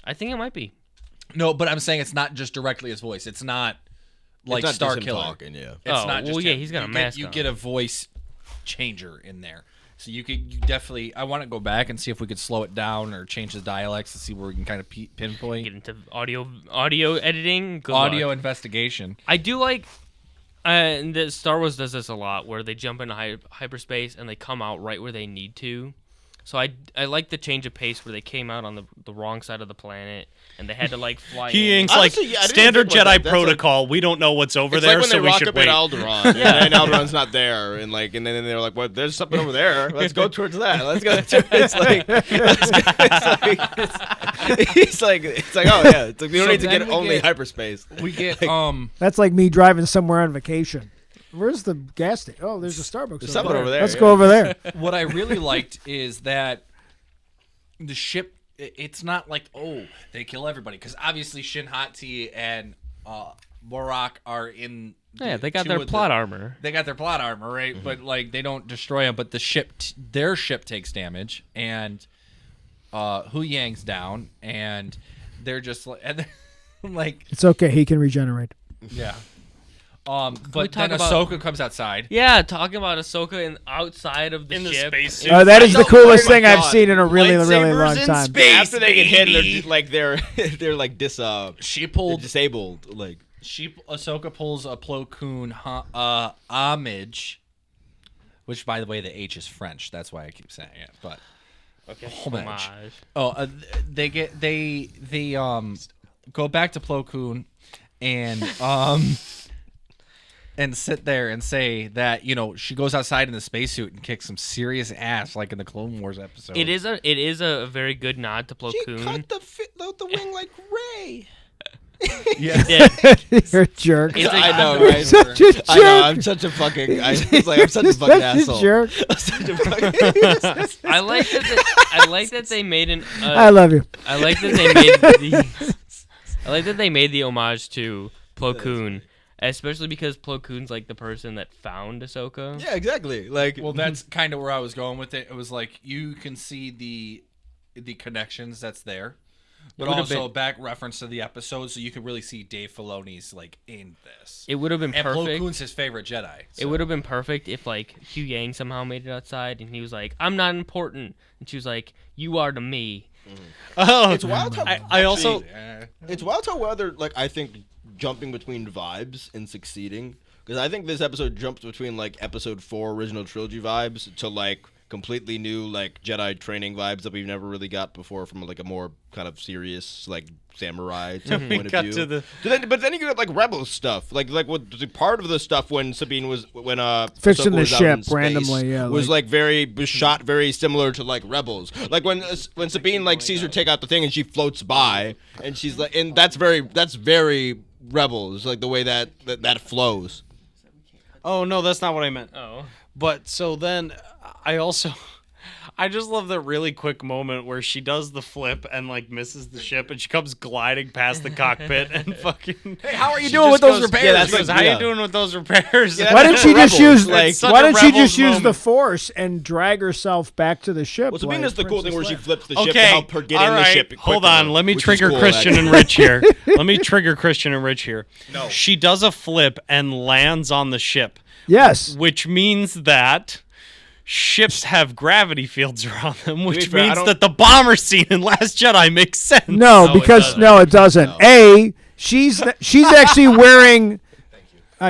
I think it might be. No, but I'm saying it's not just directly his voice. It's not like It's not Star just him Killer. talking, yeah. It's Oh, not just well, yeah, him. he's got a You mask You on. get a voice changer in there, so you definitely. I want to go back and see if we could slow it down or change the dialects to see where we can kind of pinpoint Get into audio editing. Good audio luck. investigation. I do like. And the Star Wars does this a lot, where they jump into hyperspace and they come out right where they need to. So I like the change of pace where they came out on the wrong side of the planet and they had to like fly. He in. inks like Honestly, yeah, I didn't standard think about Jedi that. That's protocol. We don't know what's over It's there, like when so they we rock should up wait. at Alderaan, and then Alderaan's not there, and then they're like, "What? There's something over there. Let's go towards that. Let's go." It's like, oh yeah, it's like we don't So need to then get we only get- hyperspace. We get That's like me driving somewhere on vacation. Where's the gas station? Oh, there's a Starbucks. There's something over there. Let's yeah. go over there. what I really liked is that the ship. It's not like they kill everybody because obviously Shin Hati and Morai are in. Yeah, they got two their of plot armor. They got their plot armor, right? But like they don't destroy them. But the ship, their ship takes damage, and Huyang's down, and they're just like, and they're like, It's okay. He can regenerate. yeah. we But talk then about- Ahsoka comes outside. Yeah, talking about Ahsoka outside of the In the ship. spacesuit. That is the coolest Oh my thing I've God. seen in a really, really Lightsabers long in time. space. After they get hit, baby. they're like She they're pulled. disabled. Like Ahsoka pulls a Plo Koon homage, which by the way the H is French. That's why I keep saying it. But homage. Homage. Oh, they go back to Plo Koon and sit there and say that she goes outside in the spacesuit and kicks some serious ass like in the Clone Wars episode. It is a very good nod to Plo Koon. the wing like Ray. Yeah. You're a jerk. It's like, I know, right? Such a jerk. I know. I'm such a fucking. I'm such a fucking Such a asshole. jerk. I'm such a fucking. I like that. I like that they made an. I love you. I like that they made the. I like that they made the homage to Plo Koon, especially because Plo Koon's like the person that found Ahsoka. Yeah, exactly. Like, Well, that's kind of where I was going with it. It was like you can see the connections that's there, but would've also been- back reference to the episode, so you could really see Dave Filoni's like in this. It would have been And Plo perfect. Koon's his favorite Jedi. It would have been perfect if like Huyang somehow made it outside and he was like, "I'm not important," and she was like, "You are to me." Oh, it's wild how I also it's wild how whether like I think jumping between vibes and succeeding, because I think this episode jumps between like episode 4 original trilogy vibes to like completely new like Jedi training vibes that we've never really got before from like a more kind of serious like samurai type point of got view. to the- But then you got like rebel stuff, like what part of the stuff when Sabine was Fixing Ahsoka the was out in ship randomly, space yeah, was was shot very similar to like Rebels. Like when Sabine like sees her take out the thing and she floats by and she's like, and that's very Rebels, like the way that flows. Oh no, that's not what I meant. Oh. But so then I just love that really quick moment where she does the flip and like misses the ship and she comes gliding past the cockpit and fucking. Hey, how are you she doing with just those goes- repairs? Yeah, That's she goes, like- how yeah. you doing with those repairs? Yeah, Why don't she just use Like, such Why a don't she just Rebels use the moment. Force and drag herself back to the ship? Well, Sabine like does the cool thing where she Princess flips the ship to Okay, help her get all in the right, ship. hold quicker, on. Let me which is trigger cool, Christian actually. and Rich here. Let me trigger Christian and Rich here. No. She does a flip and lands on the ship, Yes. which means that ships have gravity fields around them, which fair, I means don't- that the bomber scene in Last Jedi makes sense. No, No, it because doesn't. no, it doesn't. A, she's actually wearing.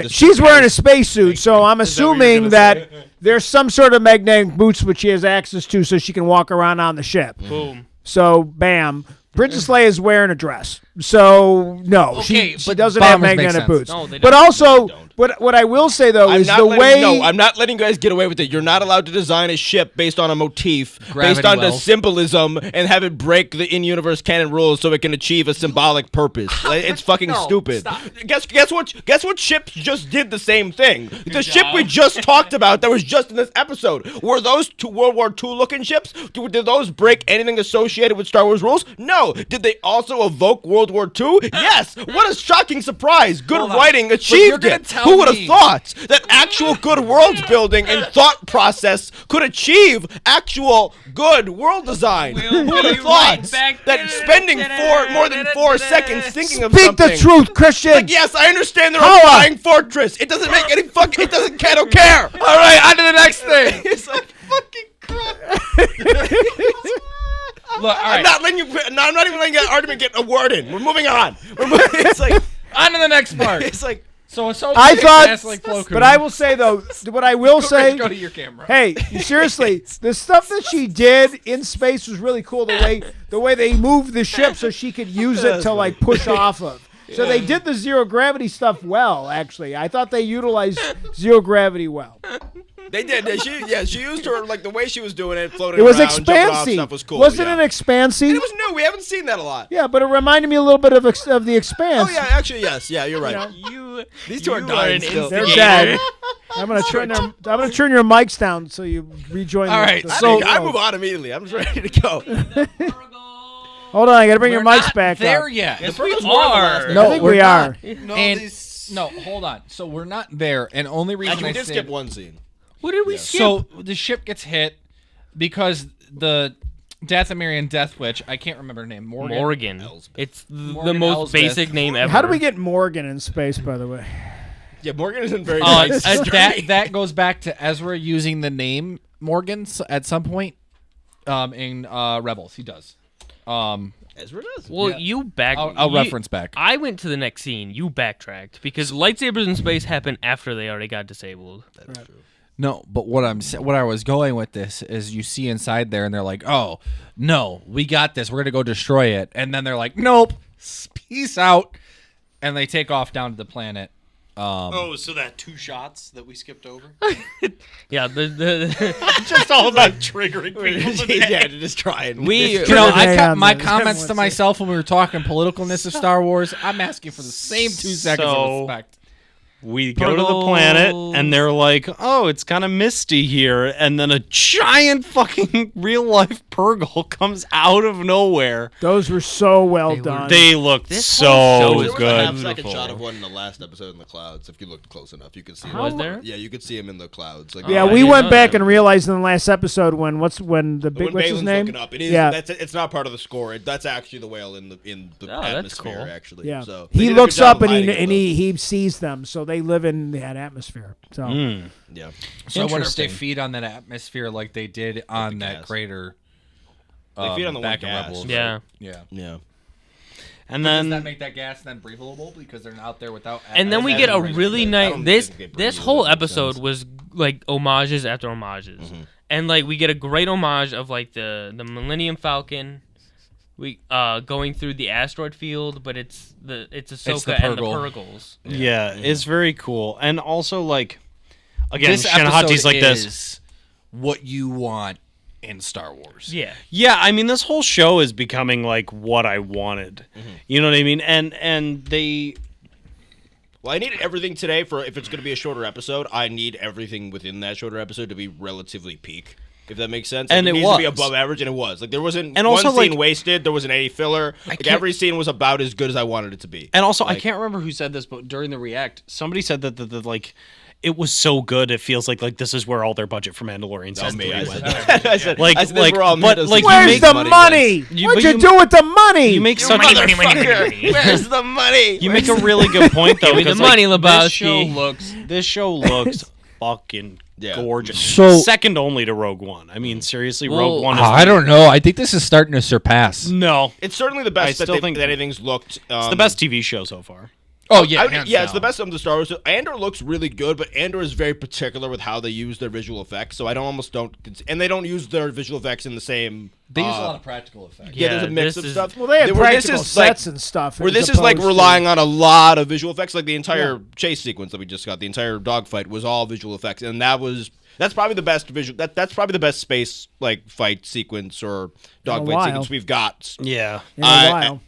She's wearing a spacesuit, so I'm assuming that there's some sort of magnetic boots which she has access to, so she can walk around on the ship. Boom. So, bam, Princess Leia is wearing a dress. So no, Okay, she but doesn't have bombers make magnetic sense. boots. No, they but don't. also, They don't. what I will say though is the way. No, I'm not letting you guys get away with it. You're not allowed to design a ship based on a motif, Gravity based on the wells. symbolism, and have it break the in-universe canon rules so it can achieve a symbolic purpose. Like, it's fucking stupid. Guess what ship just did the same thing? The ship we just talked about that was just in this episode. Were those two World War II looking ships? Did those break anything associated with Star Wars rules? No. Did they also evoke World War II? Yes. What a shocking surprise. Good writing achieved gonna it. tell Who would have me- thought that actual good world building and thought process could achieve actual good world design? Who would have thought that spending more than 4 seconds thinking of Speak something? the truth, Christian. Like, yes, I understand they're How? a flying fortress. It doesn't make any fucking. It doesn't. I don't care. All right, on to the next thing. It's like fucking crap. Look, all I'm right, not letting you. No, I'm not even letting that argument get a word in. We're moving on. It's like. on to the next part. It's like. So I thought, like Plo Koon. but I will say though, what I will say. Go to your camera. Hey, seriously, the stuff that she did in space was really cool. The way they moved the ship so she could use it to like push off of. So they did the zero gravity stuff well. Actually, I thought they utilized zero gravity well. They did. She used her like the way she was doing it, floating It was around, jumping off expansive. stuff was cool. Wasn't yeah. it expansive? It was new. We haven't seen that a lot. Yeah, but it reminded me a little bit of the Expanse. Oh yeah, actually yes. Yeah, you're right. These two are dying still. They're dead. I'm gonna turn your mics down so you rejoin. All right, I move on immediately. I'm just ready to go. Hold on, I gotta bring your mics back there up. yet. Yes, we Purrgil's more than the last are. one. No, I think we are. No, hold on. So we're not there, and only reason Actually, I we did say skip one scene. What did we skip? so the ship gets hit because the Dathomirian Death Witch. I can't remember her name. Morgan. Elsbeth. It's the Morgan most Elsbeth. basic name ever. How do we get Morgan in space, by the way? Yeah, Morgan isn't very Oh, nice. that goes back to Ezra using the name Morgan at some point in Rebels. He does. Ezra does. Well, Yeah. you back. I'll you- reference back. I went to the next scene. You backtracked because lightsabers in space happened after they already got disabled. That's true. No, but what I was going with this is you see inside there and they're like, "Oh, no, we got this. We're going to go destroy it." And then they're like, "Nope. Peace out." And they take off down to the planet. So that 2 shots that we skipped over? Yeah, the Just all about triggering people. Yeah, to just try and we. You know, I Hang kept on my then. comments to What's myself when we were talking politicalness of Star Wars. I'm asking for the same 2 seconds So- of respect. We go to the planet, and they're like, oh, it's kind of misty here. And then a giant fucking real-life Purrgil comes out of nowhere. Those were so well They were- done. They looked This whole show so is There was a good. half-second Beautiful. shot of one in the last episode in the clouds. If you looked close enough, you could see him. Was there? Yeah, you could see him in the clouds. Like, yeah, I we didn't went know back that. and realized in the last episode when what's his when name? Balin's looking up, it is. Yeah. It's not part of the score. That's actually the whale in the Oh, that's atmosphere. cool. Actually, Yeah. So they He did a good looks job up of and hiding it, he sees them, so they live in that atmosphere. So though. Yeah. So I wonder if they Interesting. feed on that atmosphere like they did on that gas. crater. They feed on the back one in gas. Rebels. Yeah. Yeah. Yeah. And Does then that make that gas then breathable because they're out there without? And then we get a really nice. don't This think they this breathe, whole that makes episode sense. was like homages after homages, and like we get a great homage of like the Millennium Falcon. We going through the asteroid field, but it's Ahsoka the and the Purrgil. Purrgils. yeah, it's very cool. And also, like, again, This Shinhati's episode like is this. what you want in Star Wars. Yeah, Yeah, I mean, this whole show is becoming like what I wanted. You know what I mean? And they. Well, I need everything today for if it's going to be a shorter episode. I need everything within that shorter episode to be relatively peak, if that makes sense. And Like, it needs to be was. above average, and it was. Like there wasn't And one also, scene like- wasted. There wasn't any filler. Like can't- every scene was about as good as I wanted it to be. And also, I Like- can't remember who said this, but during the react, somebody said that the like. It was so good. It feels like this is where all their budget for Mandalorian Not season me. 3 I went. said that. I said, Like- I said like- this were all but, Mendoza's like, you where's make the money money? You- What'd but you do with the money? You make such Motherfucker, where's the money? you make a really good point though. Give me the because, like, money, Lebowski. This show looks fucking Yeah. gorgeous. So- Second only to Rogue One. I mean, seriously, Well, Rogue One is I don't know. I think this is starting to surpass. no. It's certainly the I best that, still think- that anything's looked. It's the best TV show so far. Oh yeah, It's the best of the Star Wars. Andor looks really good, but Andor is very particular with how they use their visual effects. So I don't, and they don't use their visual effects in the same. They use a lot of practical effects. Yeah, there's a mix of stuff. Well, they have Where this practical is, sets and stuff. Where as this is like opposed relying to, on a lot of visual effects. Like the entire chase sequence that we just got, the entire dogfight was all visual effects, and that's probably the best visual. That's probably the best space like fight sequence or dogfight sequence we've got. Yeah, in a while.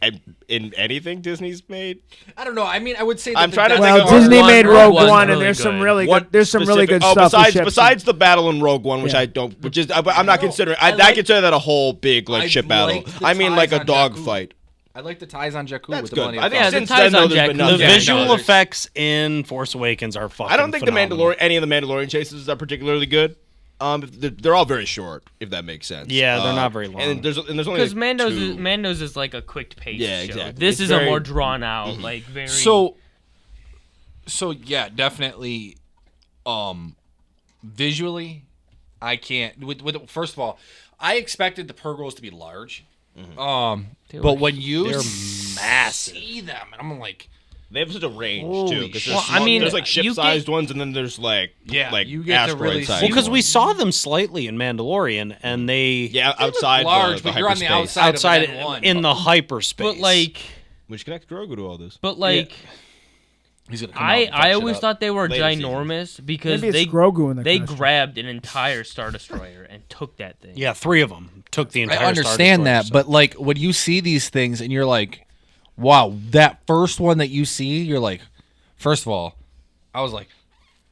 In anything Disney's made. I don't know. I mean, I would say that I'm trying to think Well, of Disney made Rogue One's One, and really there's some good. really What good. There's some really good specific- stuff. with ships. besides the battle in Rogue One, which Yeah. I don't, which is I'm not considering. I consider that a whole big like I ship battle. liked the I mean, like a ties on dog Jakku. fight. I like the ties on Jakku That's with the good. Millennium I think Yeah, Falcon. the since ties then, on though, there's been Jakku. nothing. the Yeah, visual no, effects in Force Awakens are fucking. I don't think phenomenal. any of the Mandalorian chases are particularly good. They're all very short, if that makes sense. Yeah, they're not very long. And there's only Because like Mando's is like a quick pace. Yeah, show. exactly. This It's is very- a more drawn out, like very. So yeah, definitely. Visually, I can't. With first of all, I expected the Purrgils to be large. But when you they're massive. see them, and I'm like, they have such a range Holy too. Because shit. Well, I mean, there's like you ship-sized ones, and then there's like you get to really asteroid-sized see- Well, because we ones. saw them slightly in Mandalorian, and they outside large, the but you're on the hyperspace. outside outside of N1. in the hyperspace. but like, Which connects Grogu to all this. He's gonna come out and fuck I shit always up. thought they were Later ginormous because Maybe they it's Grogu in the they costume. grabbed an entire Star Destroyer and took that thing. yeah, 3 of them took the entire. I understand Star that, Destroyer, but like when you see these things and you're like, wow, that first one that you see, you're like, first of all, I was like,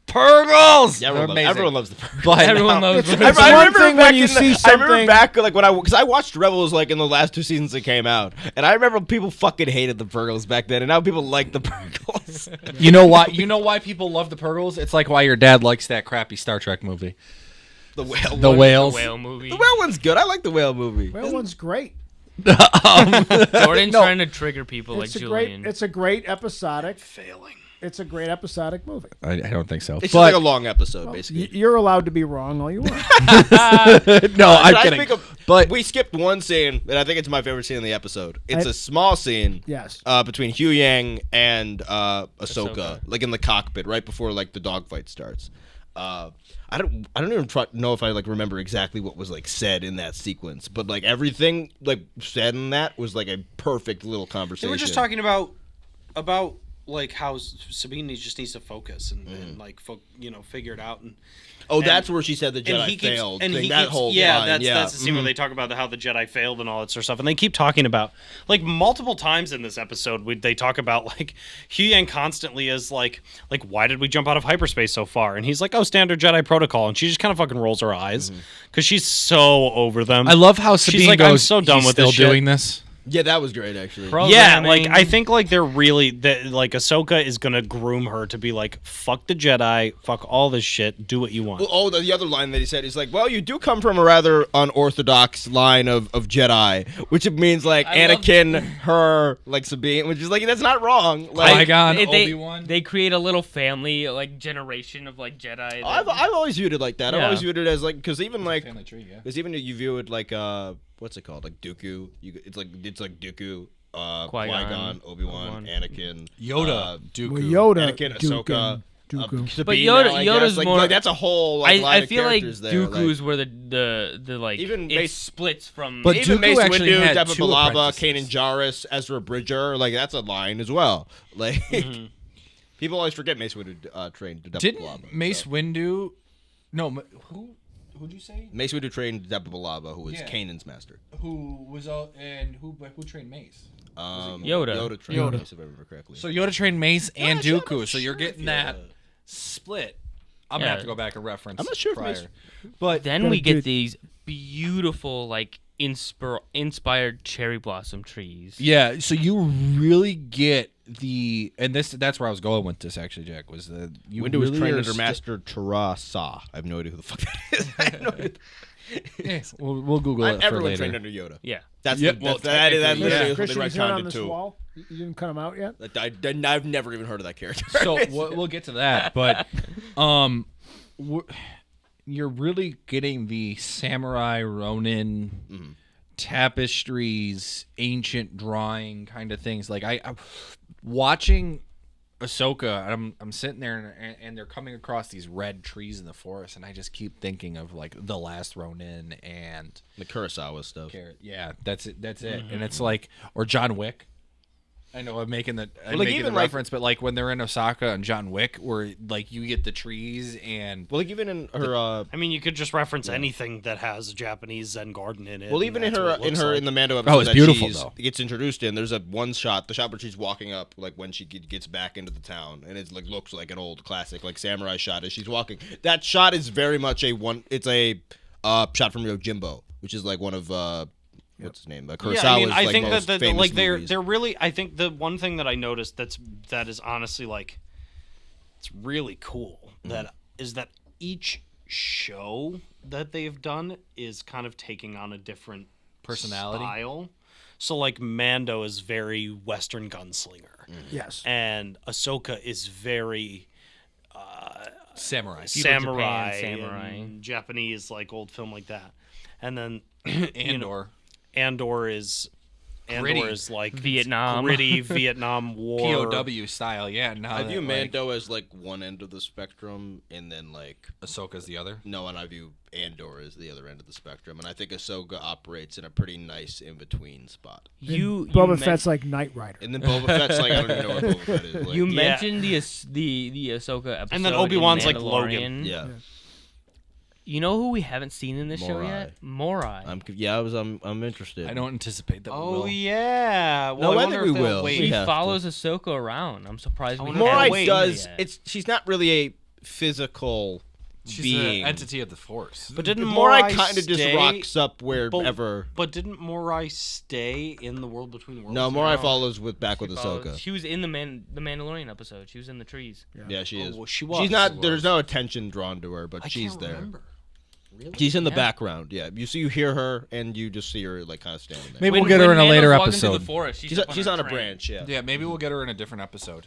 Purrgils! Yeah, They're amazing. everyone loves the Purrgils. But Everyone loves It's Purrgils. one thing when you see I remember something- back like because I watched Rebels like in the last 2 seasons that came out, and I remember people fucking hated the Purrgils back then, and now people like the Purrgils. you know why? You know why people love the Purrgils? It's like why your dad likes that crappy Star Trek movie, the whale. The one. Whales. The whale movie. The whale one's good. I like the whale movie. Well, one's great. Jordan's No. trying to trigger people like It's a Julian. great. It's a great episodic. failing. It's a great episodic movie. I don't think so. It's just but like a long episode, basically. You're allowed to be wrong all you want. no, I'm Can I kidding. speak of- But we skipped one scene, and I think it's my favorite scene in the episode. It's I- a small scene. Yes. Between Huyang and Ahsoka, Ahsoka. like in the cockpit, right before like the dogfight starts. I don't even know if I like remember exactly what was like said in that sequence, but like everything like said in that was like a perfect little They conversation. were just talking about like how Sabine just needs to focus and like figure it out. And that's where she said the Jedi he keeps, failed. and thing, he that keeps, whole yeah, line, that's the scene where they talk about how the Jedi failed and all that sort of stuff, and they keep talking about like multiple times in this episode. They talk about like Huyang constantly is like why did we jump out of hyperspace so far? And he's like, oh, standard Jedi protocol, and she just kind of fucking rolls her eyes because she's so over them. I love how Sabine She's like, goes, I'm so done "He's with still this shit." doing this. Yeah, that was great actually. Yeah, Programming. like I think like they're really like Ahsoka is gonna groom her to be like, fuck the Jedi, fuck all this shit, do what you want. Well, the other line that he said is like, well, you do come from a rather unorthodox line of Jedi, which it means like I love- Anakin, her, like Sabine, which is like that's not wrong. Like Qui-Gon, they, Obi-Wan. they create a little family, like generation of like Jedi. I've always viewed it like that. I've Yeah. always viewed it as like because even like Family tree, yeah. because even you view it like what's it called, like Dooku. It's like Dooku. Qui-Gon, Obi-Wan, Anakin, Yoda, Dooku. Well, Yoda, Anakin, Duke, Ahsoka, and Dooku. Sabine But Yoda- now, I guess. Yoda's like, more- like that's a whole like, line I of feel like characters there. Dooku's where the like Even it Mace- splits from. But even Dooku Mace actually Windu, had Depa 2 Billaba, apprentices. Kanan Jarrus, Ezra Bridger, like that's a line as well. Like people always forget Mace Windu trained Depa Didn't Billaba. Mace so. Windu? No, who'd you say? Mace Windu trained Depa Billaba, who was Yeah. Kanan's master. Who was and who trained Mace? Yoda. Yoda trained Yoda. Mace, if I remember correctly. So Yoda trained Mace and actually, I'm Dooku. not So you're sure getting if that Yoda- split. I'm gonna Yeah. have to go back and reference. I'm not sure if prior. Mace- But Then Gotta we do- get these beautiful like inspired cherry blossom trees. yeah, so you really get that's where I was going with this actually, Jack. Was that you Windu was really trained are under sti- Master Tarasa. I have no idea who the fuck that is. I have no idea. Yeah, we'll Google it for Everyone later. trained under Yoda. Yeah. That's Yeah, the, well, that's that is technically, yeah. what they Christian, is that retconned on it this to. wall? You didn't cut him out yet? I've never even heard of that character. So we'll get to that, but you're really getting the samurai Ronin tapestries, ancient drawing kind of things. Like I watching Ahsoka, and I'm sitting there, and they're coming across these red trees in the forest, and I just keep thinking of like The Last Ronin and The Kurosawa stuff. Yeah, that's it. And it's like, or John Wick. I know I'm making the even reference, but like when they're in Osaka and John Wick, where like you get the trees and well, like even in her, I mean, you could just reference anything that has a Japanese Zen garden in it. well, even in her in the Mando episode, Oh, it's beautiful though. Gets introduced in. There's a one shot, the shot where she's walking up, like when she gets back into the town, and it like looks like an old classic like samurai shot as she's walking. That shot is very much it's a shot from Yojimbo, which is like one of what's his name? Kurosawa's, I mean, I like, think most that famous like movies. they're really. I think the one thing that I noticed that is honestly like, it's really cool that each show that they've done is kind of taking on a different personality style. So like Mando is very Western gunslinger, Yes, and Ahsoka is very samurai. samurai, samurai. and Japanese like old film like that, and then Andor. Andor is like Vietnam. gritty Vietnam War POW style, yeah. Now I view that, Mando as like one end of the spectrum, and then like Ahsoka's the other. no, and I view Andor as the other end of the spectrum, and I think Ahsoka operates in a pretty nice in between spot. Boba Fett's like Knight Rider. And then Boba Fett's like I don't even know what Boba Fett is. Like, You mentioned the Ahsoka episode, And then Obi-Wan's in like Logan. Mandalorian. yeah. You know who we haven't seen in this show Morai. yet? Morai. I'm interested. I don't anticipate that. Oh we will. yeah. No, I think wonder we if they'll will. wait. We She have follows Ahsoka around. I'm surprised we wonder if haven't they'll Morai wait seen does. it yet. She's not really a physical She's being. an entity of the Force. But didn't Morai Morai kind of just stay- rocks up wherever. But didn't Morai stay in the world between worlds? No, Morai No. follows back with She Ahsoka. follows- She was in the Mandalorian episode. She was in the trees. Yeah, she is. well, she was. She's not. She There's was. no attention drawn to her, but I she's can't there. remember. Really? She's in the Yeah. background. Yeah, you hear her, and you just see her like kind of standing there. Maybe When- we'll get her when in a later Mando's walking through episode. the forest, she's up she's her on a train. branch. Yeah. Yeah, maybe we'll get her in a different episode.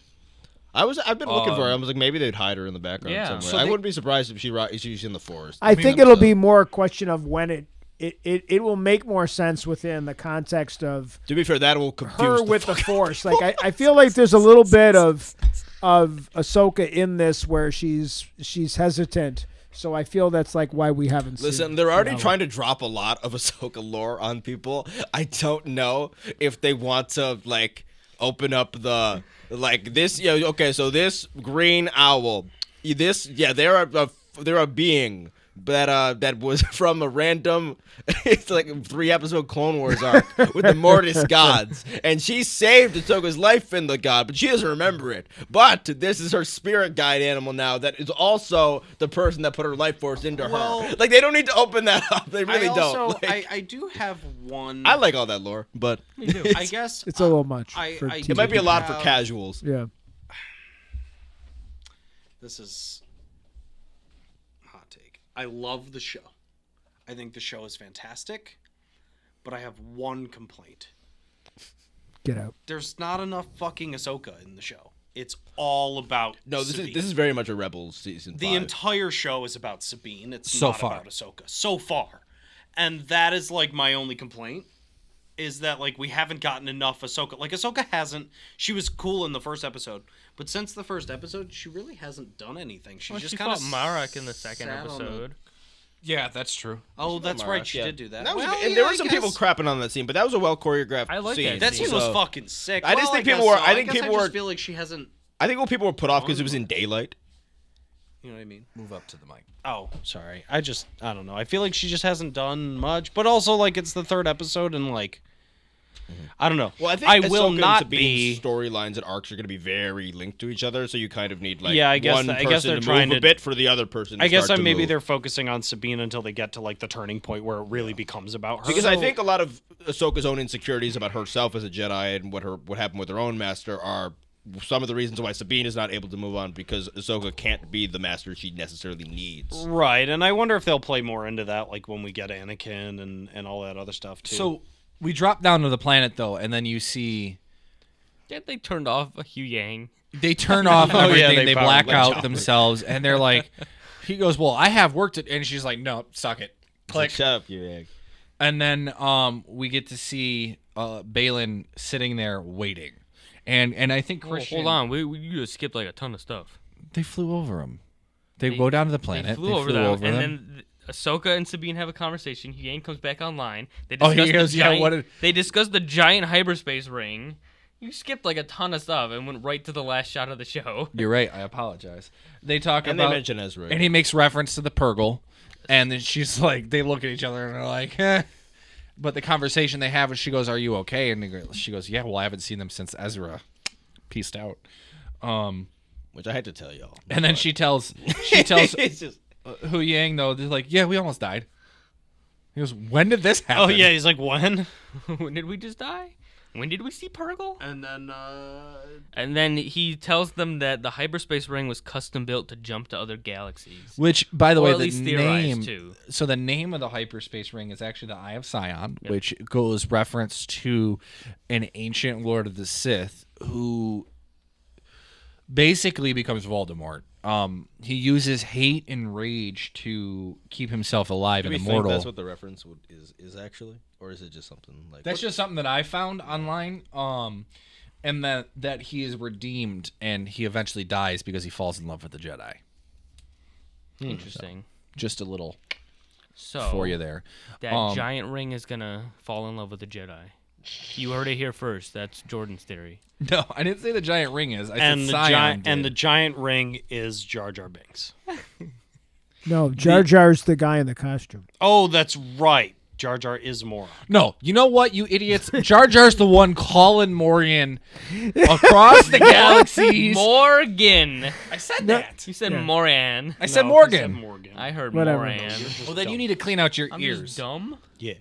I've been looking for her. I was like, maybe they'd hide her in the background Yeah. somewhere. So I they- wouldn't be surprised if she's in the forest. I think it'll be more a question of when it will make more sense within the context of To be fair, that will confuse her the with the fuck- Force. Like I feel like there's a little bit of Ahsoka in this where she's hesitant. So I feel that's like why we haven't seen. Listen, they're already that trying to drop a lot of Ahsoka lore on people. I don't know if they want to like open up the like this. Yeah, okay. So this green owl, they're a being that was from a random. It's like a 3-episode Clone Wars arc with the Mortis gods, and she saved Ahsoka's life in the god, but she doesn't remember it. But this is her spirit guide animal now that is also the person that put her life force into her. Like they don't need to open that up. They really don't. Like, I do have one. I like all that lore, but I guess it's a little much. I- for I- it might be a lot for have- casuals. Yeah. This is hot take. I love the show. I think the show is fantastic, but I have one complaint. Get out. There's not enough fucking Ahsoka in the show. It's all about No, Sabine. this is very much a Rebels season. The 5. entire show is about Sabine. It's So not far. about Ahsoka. So far. And that is like my only complaint is that like we haven't gotten enough Ahsoka. Like Ahsoka hasn't. She was cool in the first episode, but since the first episode, she really hasn't done anything. She just She kind of fought Marek in the second sat on the- episode. Yeah, that's true. Oh, that's right. She Yeah. did do that. That was, Well, and there yeah, were I some people guess. crapping on that scene, but that was a well choreographed I like scene. That scene was So- fucking sick. I just think guess people were- so. I think guess people I were- just feel like she hasn't. I think people were put off because it was in daylight. You know what I mean? Move up to the mic. Oh, sorry. I don't know. I feel like she just hasn't done much, but also like it's the third episode and like I don't know. Well, I think I Ahsoka will and not Sabine's be. storylines and arcs are going to be very linked to each other, so you kind of need like Yeah, I guess one that- I person guess they're to trying move a to- bit for the other person. To I guess start to maybe move. they're focusing on Sabine until they get to like the turning point where it really becomes about her. Because I think a lot of Ahsoka's own insecurities about herself as a Jedi and what happened with her own master are some of the reasons why Sabine is not able to move on because Ahsoka can't be the master she necessarily needs. Right, and I wonder if they'll play more into that, like when we get Anakin and all that other stuff too. So we drop down to the planet though, and then you see Yeah, they turned off Huyang. they turn off Oh, yeah, everything, they they black powered out Chopper. themselves, and they're like, he goes, "Well, I have work to," and she's like, "No, suck it." Click. Shut up, you egg. And then we get to see Balin sitting there waiting. And I think Christian. Hold on, we just skipped like a ton of stuff. They flew over him. They go down to the planet. They flew over them, and then Ahsoka and Sabine have a conversation. Huyang comes back online. They They discuss the giant hyperspace ring. You skipped like a ton of stuff and went right to the last shot of the show. You're right. I apologize. They talk and about. They mention Ezra. And he makes reference to the Purrgil. And then she's like, they look at each other and they're like, eh. But the conversation they have is she goes, "Are you okay?" And she goes, "Yeah, well, I haven't seen them since Ezra peaced out." Which I had to tell y'all. And then she tells Huyang, though, they're like, "Yeah, we almost died." He goes, "When did this happen?" Oh, yeah, he's like, when? When did we just die? When did we see Purrgil? And then he tells them that the hyperspace ring was custom built to jump to other galaxies. Which, by the way, at least theorized too. So the name of the hyperspace ring is actually the Eye of Sion, which goes reference to an ancient Lord of the Sith who basically becomes Voldemort. He uses hate and rage to keep himself alive and immortal. Think that's what the reference is actually, or is it just something like that's just something that I found online. And that he is redeemed and he eventually dies because he falls in love with the Jedi. Interesting. So, just a little so for you there. That giant ring is gonna fall in love with the Jedi. You heard it here first. That's Jordan's theory. No, I didn't say the giant ring is. I and said the Sion and the giant ring is Jar Jar Binks. No, Jar Jar's the guy in the costume. Oh, that's right. Jar Jar is Morai. No, you know what, you idiots? Jar Jar's the one calling Morgan across the galaxies. Morgan. I said that. You said Moran. I said Morgan. I heard Whatever. Moran. Well, then you need to clean out your I'm ears. just dumb. Yeah.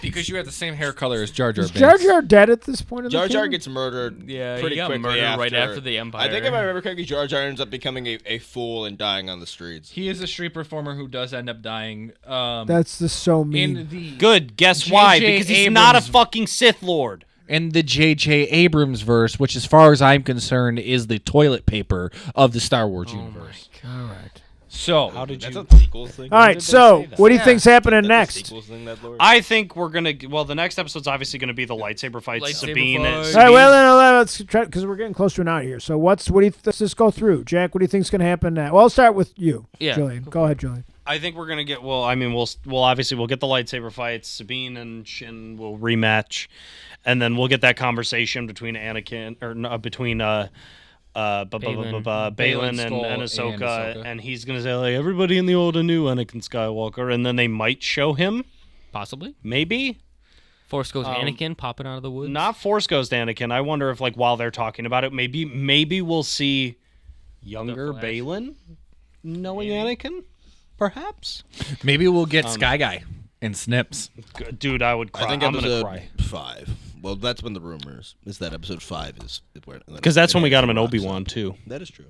Because you have the same hair color as Jar Jar Is Binks. Jar Jar dead at this point? Jar Jar gets murdered. Yeah, pretty he got quickly murdered right after the Empire. I think if I remember correctly, Jar Jar ends up becoming a fool and dying on the streets. He is a street performer who does end up dying. That's just so mean. In the Good. Guess J.J. why? Because he's not a Abrams- fucking Sith Lord. in the J.J. Abrams verse, which, as far as I'm concerned, is the toilet paper of the Star Wars universe. All right. So, How did That's you? a sequels thing. All right. So, what do you think's happening That's a next? sequels thing, that Lord. I think we're gonna. Well, the next episode's obviously gonna be the lightsaber fight. Lightsaber Sabine. fight. All right. Well, let's try because we're getting close to an hour here. So, let's just go through. Jack, what do you think's going to happen next? Well, I'll start with you, Yeah. Julian. Go ahead, Julian. I think we're gonna get. Well, I mean, we'll obviously we'll get the lightsaber fights. Sabine and Shin will rematch, and then we'll get that conversation between Anakin or between Balin and Ahsoka, and he's gonna say like everybody in the old and new Anakin Skywalker, and then they might show him, Possibly. maybe Force Ghost Anakin popping out of the woods. not Force Ghost Anakin. I wonder if like while they're talking about it, maybe we'll see younger Flash. Balin knowing Anakin, perhaps. maybe we'll get Sky Guy and Snips. Dude, I would cry. I think I'm gonna episode cry 5. Well, that's been the rumors. Is that episode 5 is where? because that's when we got him in Rock's Obi-Wan up. too. That is true.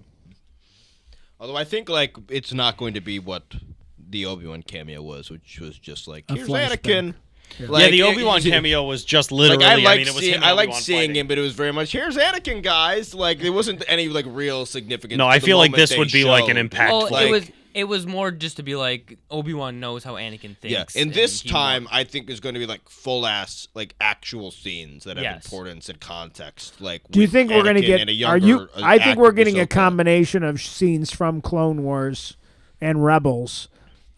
Although I think like it's not going to be what the Obi-Wan cameo was, which was just like A here's flashback. Anakin. Yeah. Like, The Obi-Wan it- cameo was just literally. Like, I mean, it was him and I liked Obi-Wan seeing fighting. him, but it was very much here's Anakin, guys. Like there wasn't any like real significance. No, to I the feel like moment this they would be like an showed. impactful. Well, Like- it was more just to be like Obi-Wan knows how Anakin thinks. Yeah, and this he time wants- I think there's going to be like full ass like actual scenes that have Yes. importance and context. Like, Do you with think we're going to Anakin get? and a Are younger, you? I think we're active getting a Ahsoka. combination of scenes from Clone Wars and Rebels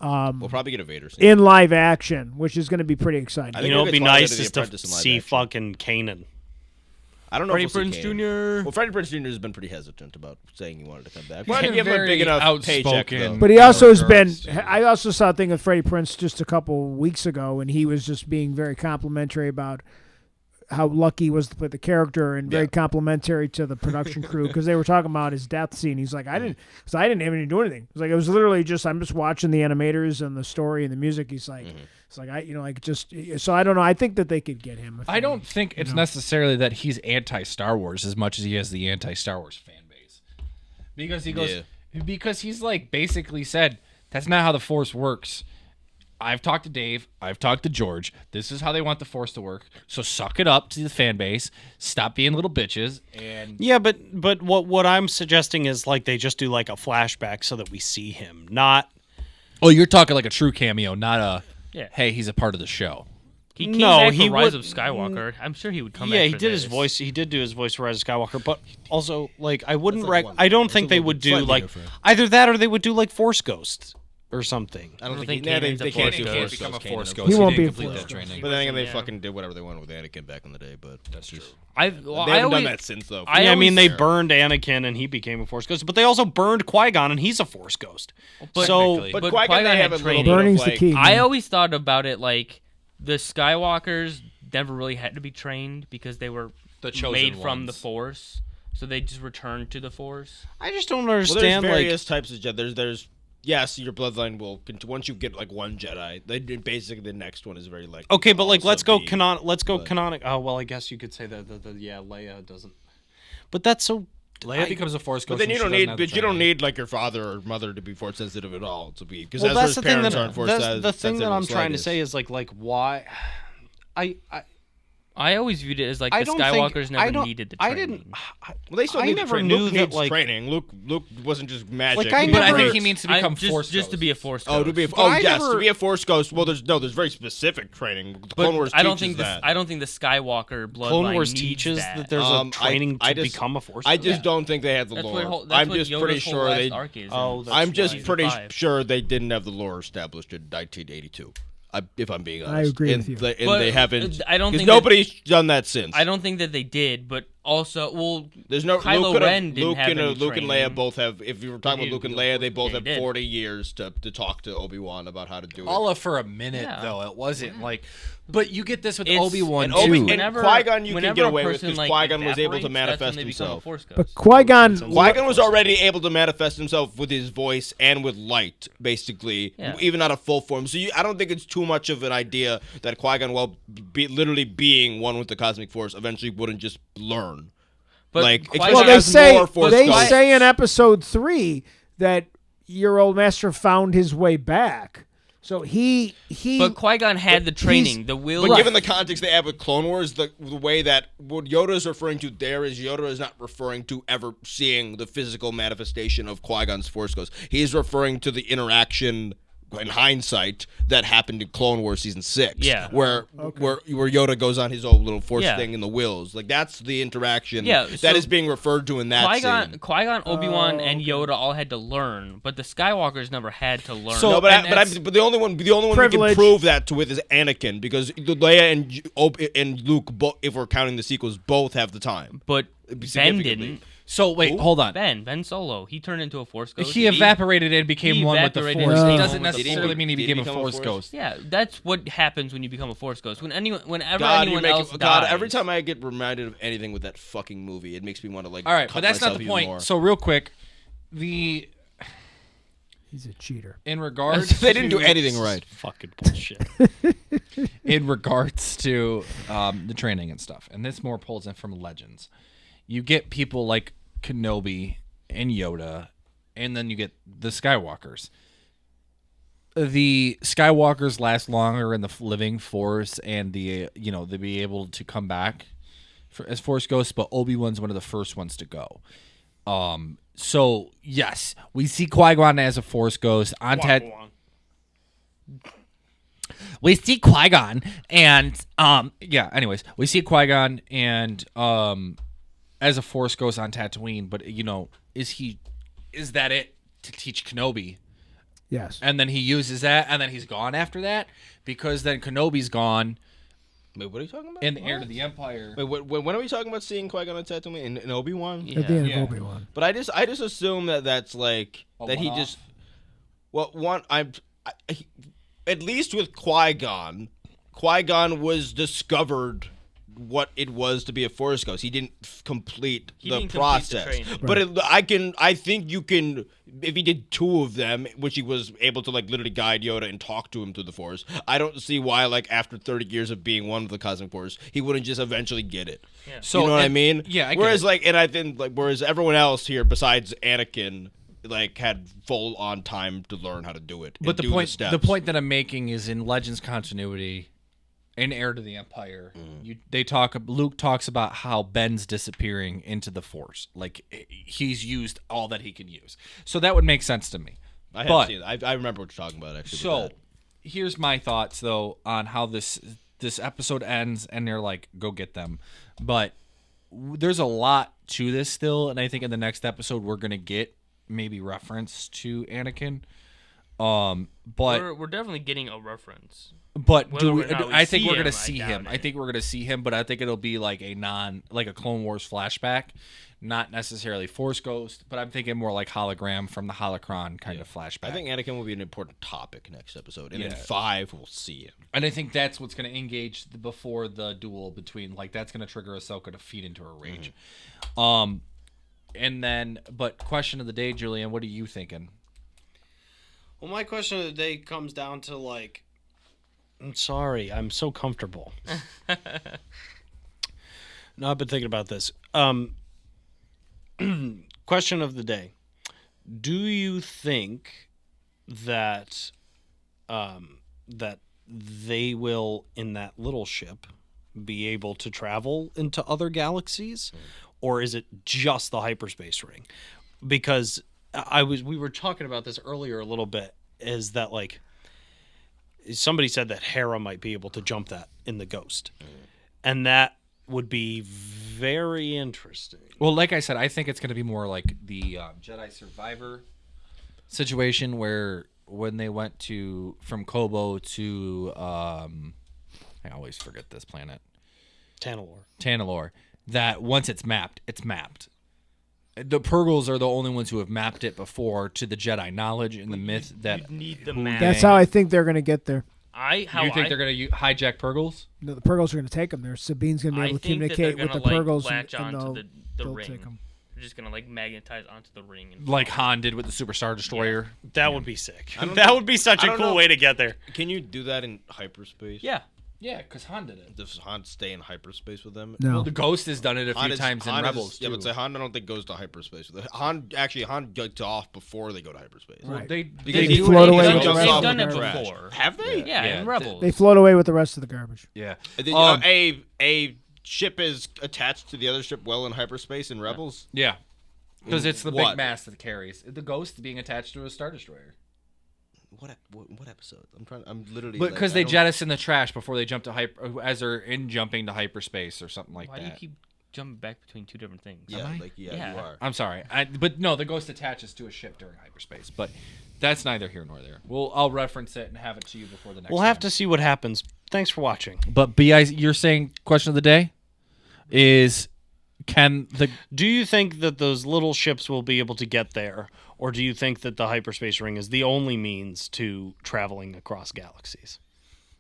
We'll probably get a Vader scene. in live action, which is going to be pretty exciting. I You think know, we'll it'd be get Twilight nice of the is to Apprentice in live see action. fucking Kanan. I don't know. Freddie if we'll Prinze see Jr. Kanan. Well, Freddie Prinze Jr. has been pretty hesitant about saying he wanted to come back. He's Why been didn't give him a very big enough paycheck outspoken. though? But he also has been. Regards to- I also saw a thing of Freddie Prinze just a couple weeks ago, and he was just being very complimentary about how lucky he was to play the character, and very Yeah. complimentary to the production crew because they were talking about his death scene. He's like, I didn't even do anything. It's like it was literally just I'm just watching the animators and the story and the music. He's like, it's like so I don't know. I think that they could get him. If I don't think it's necessarily that he's anti-Star Wars as much as he has the anti-Star Wars fan base. Because he goes, because he's like basically said, that's not how the Force works. I've talked to Dave. I've talked to George. This is how they want the Force to work. So suck it up to the fan base. Stop being little bitches. And Yeah, but what I'm suggesting is like they just do like a flashback so that we see him, not. oh, you're talking like a true cameo, not a Yeah. hey, he's a part of the show. He came back he for Rise would- of Skywalker. I'm sure he would come back. Yeah, he for did his this. voice. He did do his voice for Rise of Skywalker, but also like I wouldn't. That's like one- I don't that's think a they little would bit do slightly like different. either that or they would do like Force Ghosts or something. I don't think think they Kanan's a can't Force do Ghost. Force become a Ghost Force canon. Ghost. He won't didn't be a complete Force that Ghost. training. But then again, they Yeah. fucking did whatever they wanted with Anakin back in the day. But That's true. they haven't done that since though. I Yeah, I mean always- they burned Anakin and he became a Force Ghost, but they also burned Qui-Gon and he's a Force Ghost. But- So Technically. But But Qui-Gon, Qui-Gon they had have a little training. bit of Burning's like. the key. I man. always thought about it like the Skywalkers never really had to be trained because they were The chosen made from the ones. Force, so they just returned to the Force. I just don't Well, there's understand. various types of Jedi. There's yes, your bloodline will once you get like one Jedi. Then basically the next one is very like. Okay, but like also let's go be- but- canonic. Oh well, I guess you could say that Leia doesn't. But that's so. Leia becomes a Force But Ghost. then you and don't she need, doesn't have but the you don't training. need like your father or mother to be force sensitive at all to be because Well, that's Ezra's the thing parents that aren't force that's the thing sensitive that in I'm the trying to say slightest. is like why. I always viewed it as like I the don't Skywalkers think, I never don't, needed the I training. didn't. Well, they still I need never training. knew Luke that, needs like- training. Luke wasn't just magic. Like, I He But I never- think he means to become Force just to be a Force Ghost. Oh, to be a, But oh I yes, never- to be a Force Ghost. Well, there's very specific training. The But Clone Wars I don't teaches think that. I don't think the Skywalker bloodline Clone Wars needs teaches that there's Um, a training I to just- become a Force. I Ghost. just don't think they had the That's lore. what, that's I'm what just Yoda's pretty whole sure last they. arc is. Oh, in that's I'm just Season pretty 5. sure they didn't have the lore established in 1982. If I'm being I honest, agree and with you. and But they haven't. I don't 'cause think that- nobody's done that since. I don't think that they did, but also, well, There's no Kylo Luke, could've- Ren didn't Luke have and any Luke and training. Leia both have. If you were talking about He- Luke and Leia, they both yeah, have he did. 40 years to talk to Obi-Wan about how to do it. All for a minute Yeah. though. It wasn't like, but you get this with It's- Obi-Wan and too. Obi- and whenever- Qui-Gon you can whenever get a away with person, because like, Qui-Gon was able to evaporates, that's manifest when they become a himself. Force Ghost. But Qui-Gon, Qui-Gon was already able to manifest himself with his voice and with light, basically, Yeah. even out of full form. So I don't think it's too much of an idea that Qui-Gon, while literally being one with the cosmic force, eventually wouldn't just learn. But like, Qui-Gon- well, especially they as say more Force they Ghosts. say in Episode 3 that your old master found his way back. So he. But Qui-Gon had the training, the will. But given the context they have with Clone Wars, the way that what Yoda is referring to there is Yoda is not referring to ever seeing the physical manifestation of Qui-Gon's Force Ghost. He is referring to the interaction, in hindsight, that happened in Clone Wars Season 6. Yeah. Where Yoda goes on his own little Force Yeah. thing in the Wills. Like, that's the interaction Yeah, that so is being referred to in that scene. Qui-Gon, Obi-Wan, and Yoda all had to learn, but the Skywalkers never had to learn. No, but, And that's- but the only one we can Privilege. prove that with is Anakin, because Leia and Luke, if we're counting the sequels, both have the time. but Ben significantly. didn't. So wait, hold on. Ben Solo, he turned into a Force Ghost. He evaporated and became he one with the evaporated Force. and It became doesn't one with the necessarily Force. mean he Did he became a become a Force Force? Ghost. Yeah, that's what happens when you become a Force Ghost. Whenever God, anyone else dies. every time I get reminded of anything with that fucking movie, it makes me want to like. All right, cut but that's not myself the even point. more. So real quick, He's a cheater. in regards they didn't do to- anything right. Fucking bullshit. in regards to the training and stuff, and this more pulls in from Legends. You get people like Kenobi and Yoda, and then you get the Skywalkers. The Skywalkers last longer in the living Force, and they be able to come back as Force Ghosts. But Obi-Wan's one of the first ones to go. So yes, we see Qui-Gon as a Force Ghost on we see Qui-Gon and anyways, we see Qui-Gon and as a Force Ghost on Tatooine, but is that it to teach Kenobi? Yes. And then he uses that and then he's gone after that, because then Kenobi's gone Wait, what are you talking about? in the Heir to the Empire. Wait, when are we talking about seeing Qui-Gon on Tatooine in Obi-Wan? Yeah. At the end Yeah. of Obi-Wan. But I just assume that's like A that he one-off? just. Well, at least with Qui-Gon was discovered what it was to be a Force Ghost. He didn't complete He the didn't complete the process. training. But I think you can, if he did 2 of them, which he was able to like literally guide Yoda and talk to him through the Force. I don't see why, like after 30 years of being one with the Cosmic Force, he wouldn't just eventually get it. Yeah. So You know what I and- mean? Yeah, I get whereas it. like, and I think like, whereas everyone else here besides Anakin, like had full on time to learn how to do it. But and the do point steps. point that I'm making is in Legends continuity, in Heir to the Empire, Luke talks about how Ben's disappearing into the Force. Like he's used all that he can use. So that would make sense to me. I but- haven't seen it. I remember what you're talking about actually. So with here's my thoughts though on how this this episode ends and they're like, go get them. But there's a lot to this still, and I think in the next episode we're gonna get maybe reference to Anakin. But we're definitely getting a reference. But Whether or not we I think see we're gonna him, see I him. doubt I it. think we're gonna see him, but I think it'll be like a Clone Wars flashback, not necessarily Force Ghost, but I'm thinking more like hologram from the holocron kind of flashback. I think Anakin will be an important topic next episode, and in Yeah. 5 we'll see him. And I think that's what's going to engage before the duel between, like, that's going to trigger Ahsoka to feed into her rage. And then, but question of the day, Julian, what are you thinking? Well, my question of the day comes down to, like, I'm sorry, I'm so comfortable. No, I've been thinking about this. Question of the day. Do you think that that they will, in that little ship, be able to travel into other galaxies? Or is it just the hyperspace ring? Because we were talking about this earlier a little bit, is that, like, somebody said that Hera might be able to jump that in the Ghost. And that would be very interesting. Well, like I said, I think it's going to be more like the Jedi Survivor situation where when they went from Kobo to, I always forget this planet. Tanalorr. That once it's mapped, it's mapped. The Purrgils are the only ones who have mapped it before to the Jedi knowledge and the myth that Need the map. That's how I think they're going to get there. you think they're going to hijack Purrgils? No, the Purrgils are going to take them there. Sabine's going to be able to communicate with the Purrgils. Latch onto the they'll ring. take 'em. They're just gonna like magnetize onto the ring. And Like Han did with the Super Star Destroyer. That would be sick. That would be such I a don't cool know. way to get there. Can you do that in hyperspace? yeah. Yeah, because Han did it. Does Han stay in hyperspace with them? No. Well, the Ghost has done it a few Han times in Han Rebels, yeah, too. but say Han, I don't think goes to hyperspace. Han gets off before they go to hyperspace. Right. They Because They he float away They've with the done, rest they've of done the it garbage. before. Have they? Yeah, Yeah. in Rebels. They float away with the rest of the garbage. Yeah. A ship is attached to the other ship well in hyperspace in Rebels. Yeah. Because it's the What? big mass that carries. The Ghost being attached to a Star Destroyer. What episode? I'm literally. But like, because I they don't- jettison the trash before they jump to as they're jumping to hyperspace or something like Why that. do you keep jumping back between two different things? Yeah, I? Yeah. you are. I'm sorry, but no, the Ghost attaches to a ship during hyperspace. But that's neither here nor there. I'll reference it and have it to you before the next. We'll have to see what happens. Thanks for watching. But you're saying question of the day is Do you think that those little ships will be able to get there, or do you think that the hyperspace ring is the only means to traveling across galaxies?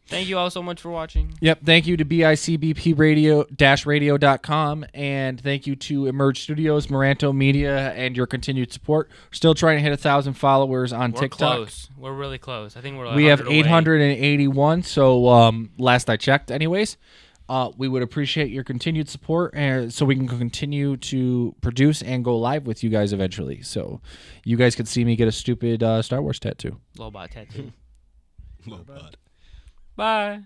Thank you all so much for watching. Yep. Thank you to bicbpradio-radio.com, and thank you to Emerge Studios, Moranto Media, and your continued support. We're still trying to hit 1,000 followers on We're TikTok. close. We're really close. I think we're. We have 100 away. 881. So last I checked, anyways. We would appreciate your continued support, so we can continue to produce and go live with you guys eventually. So you guys could see me get a stupid Star Wars tattoo. Lobot tattoo. Lobot. Bye.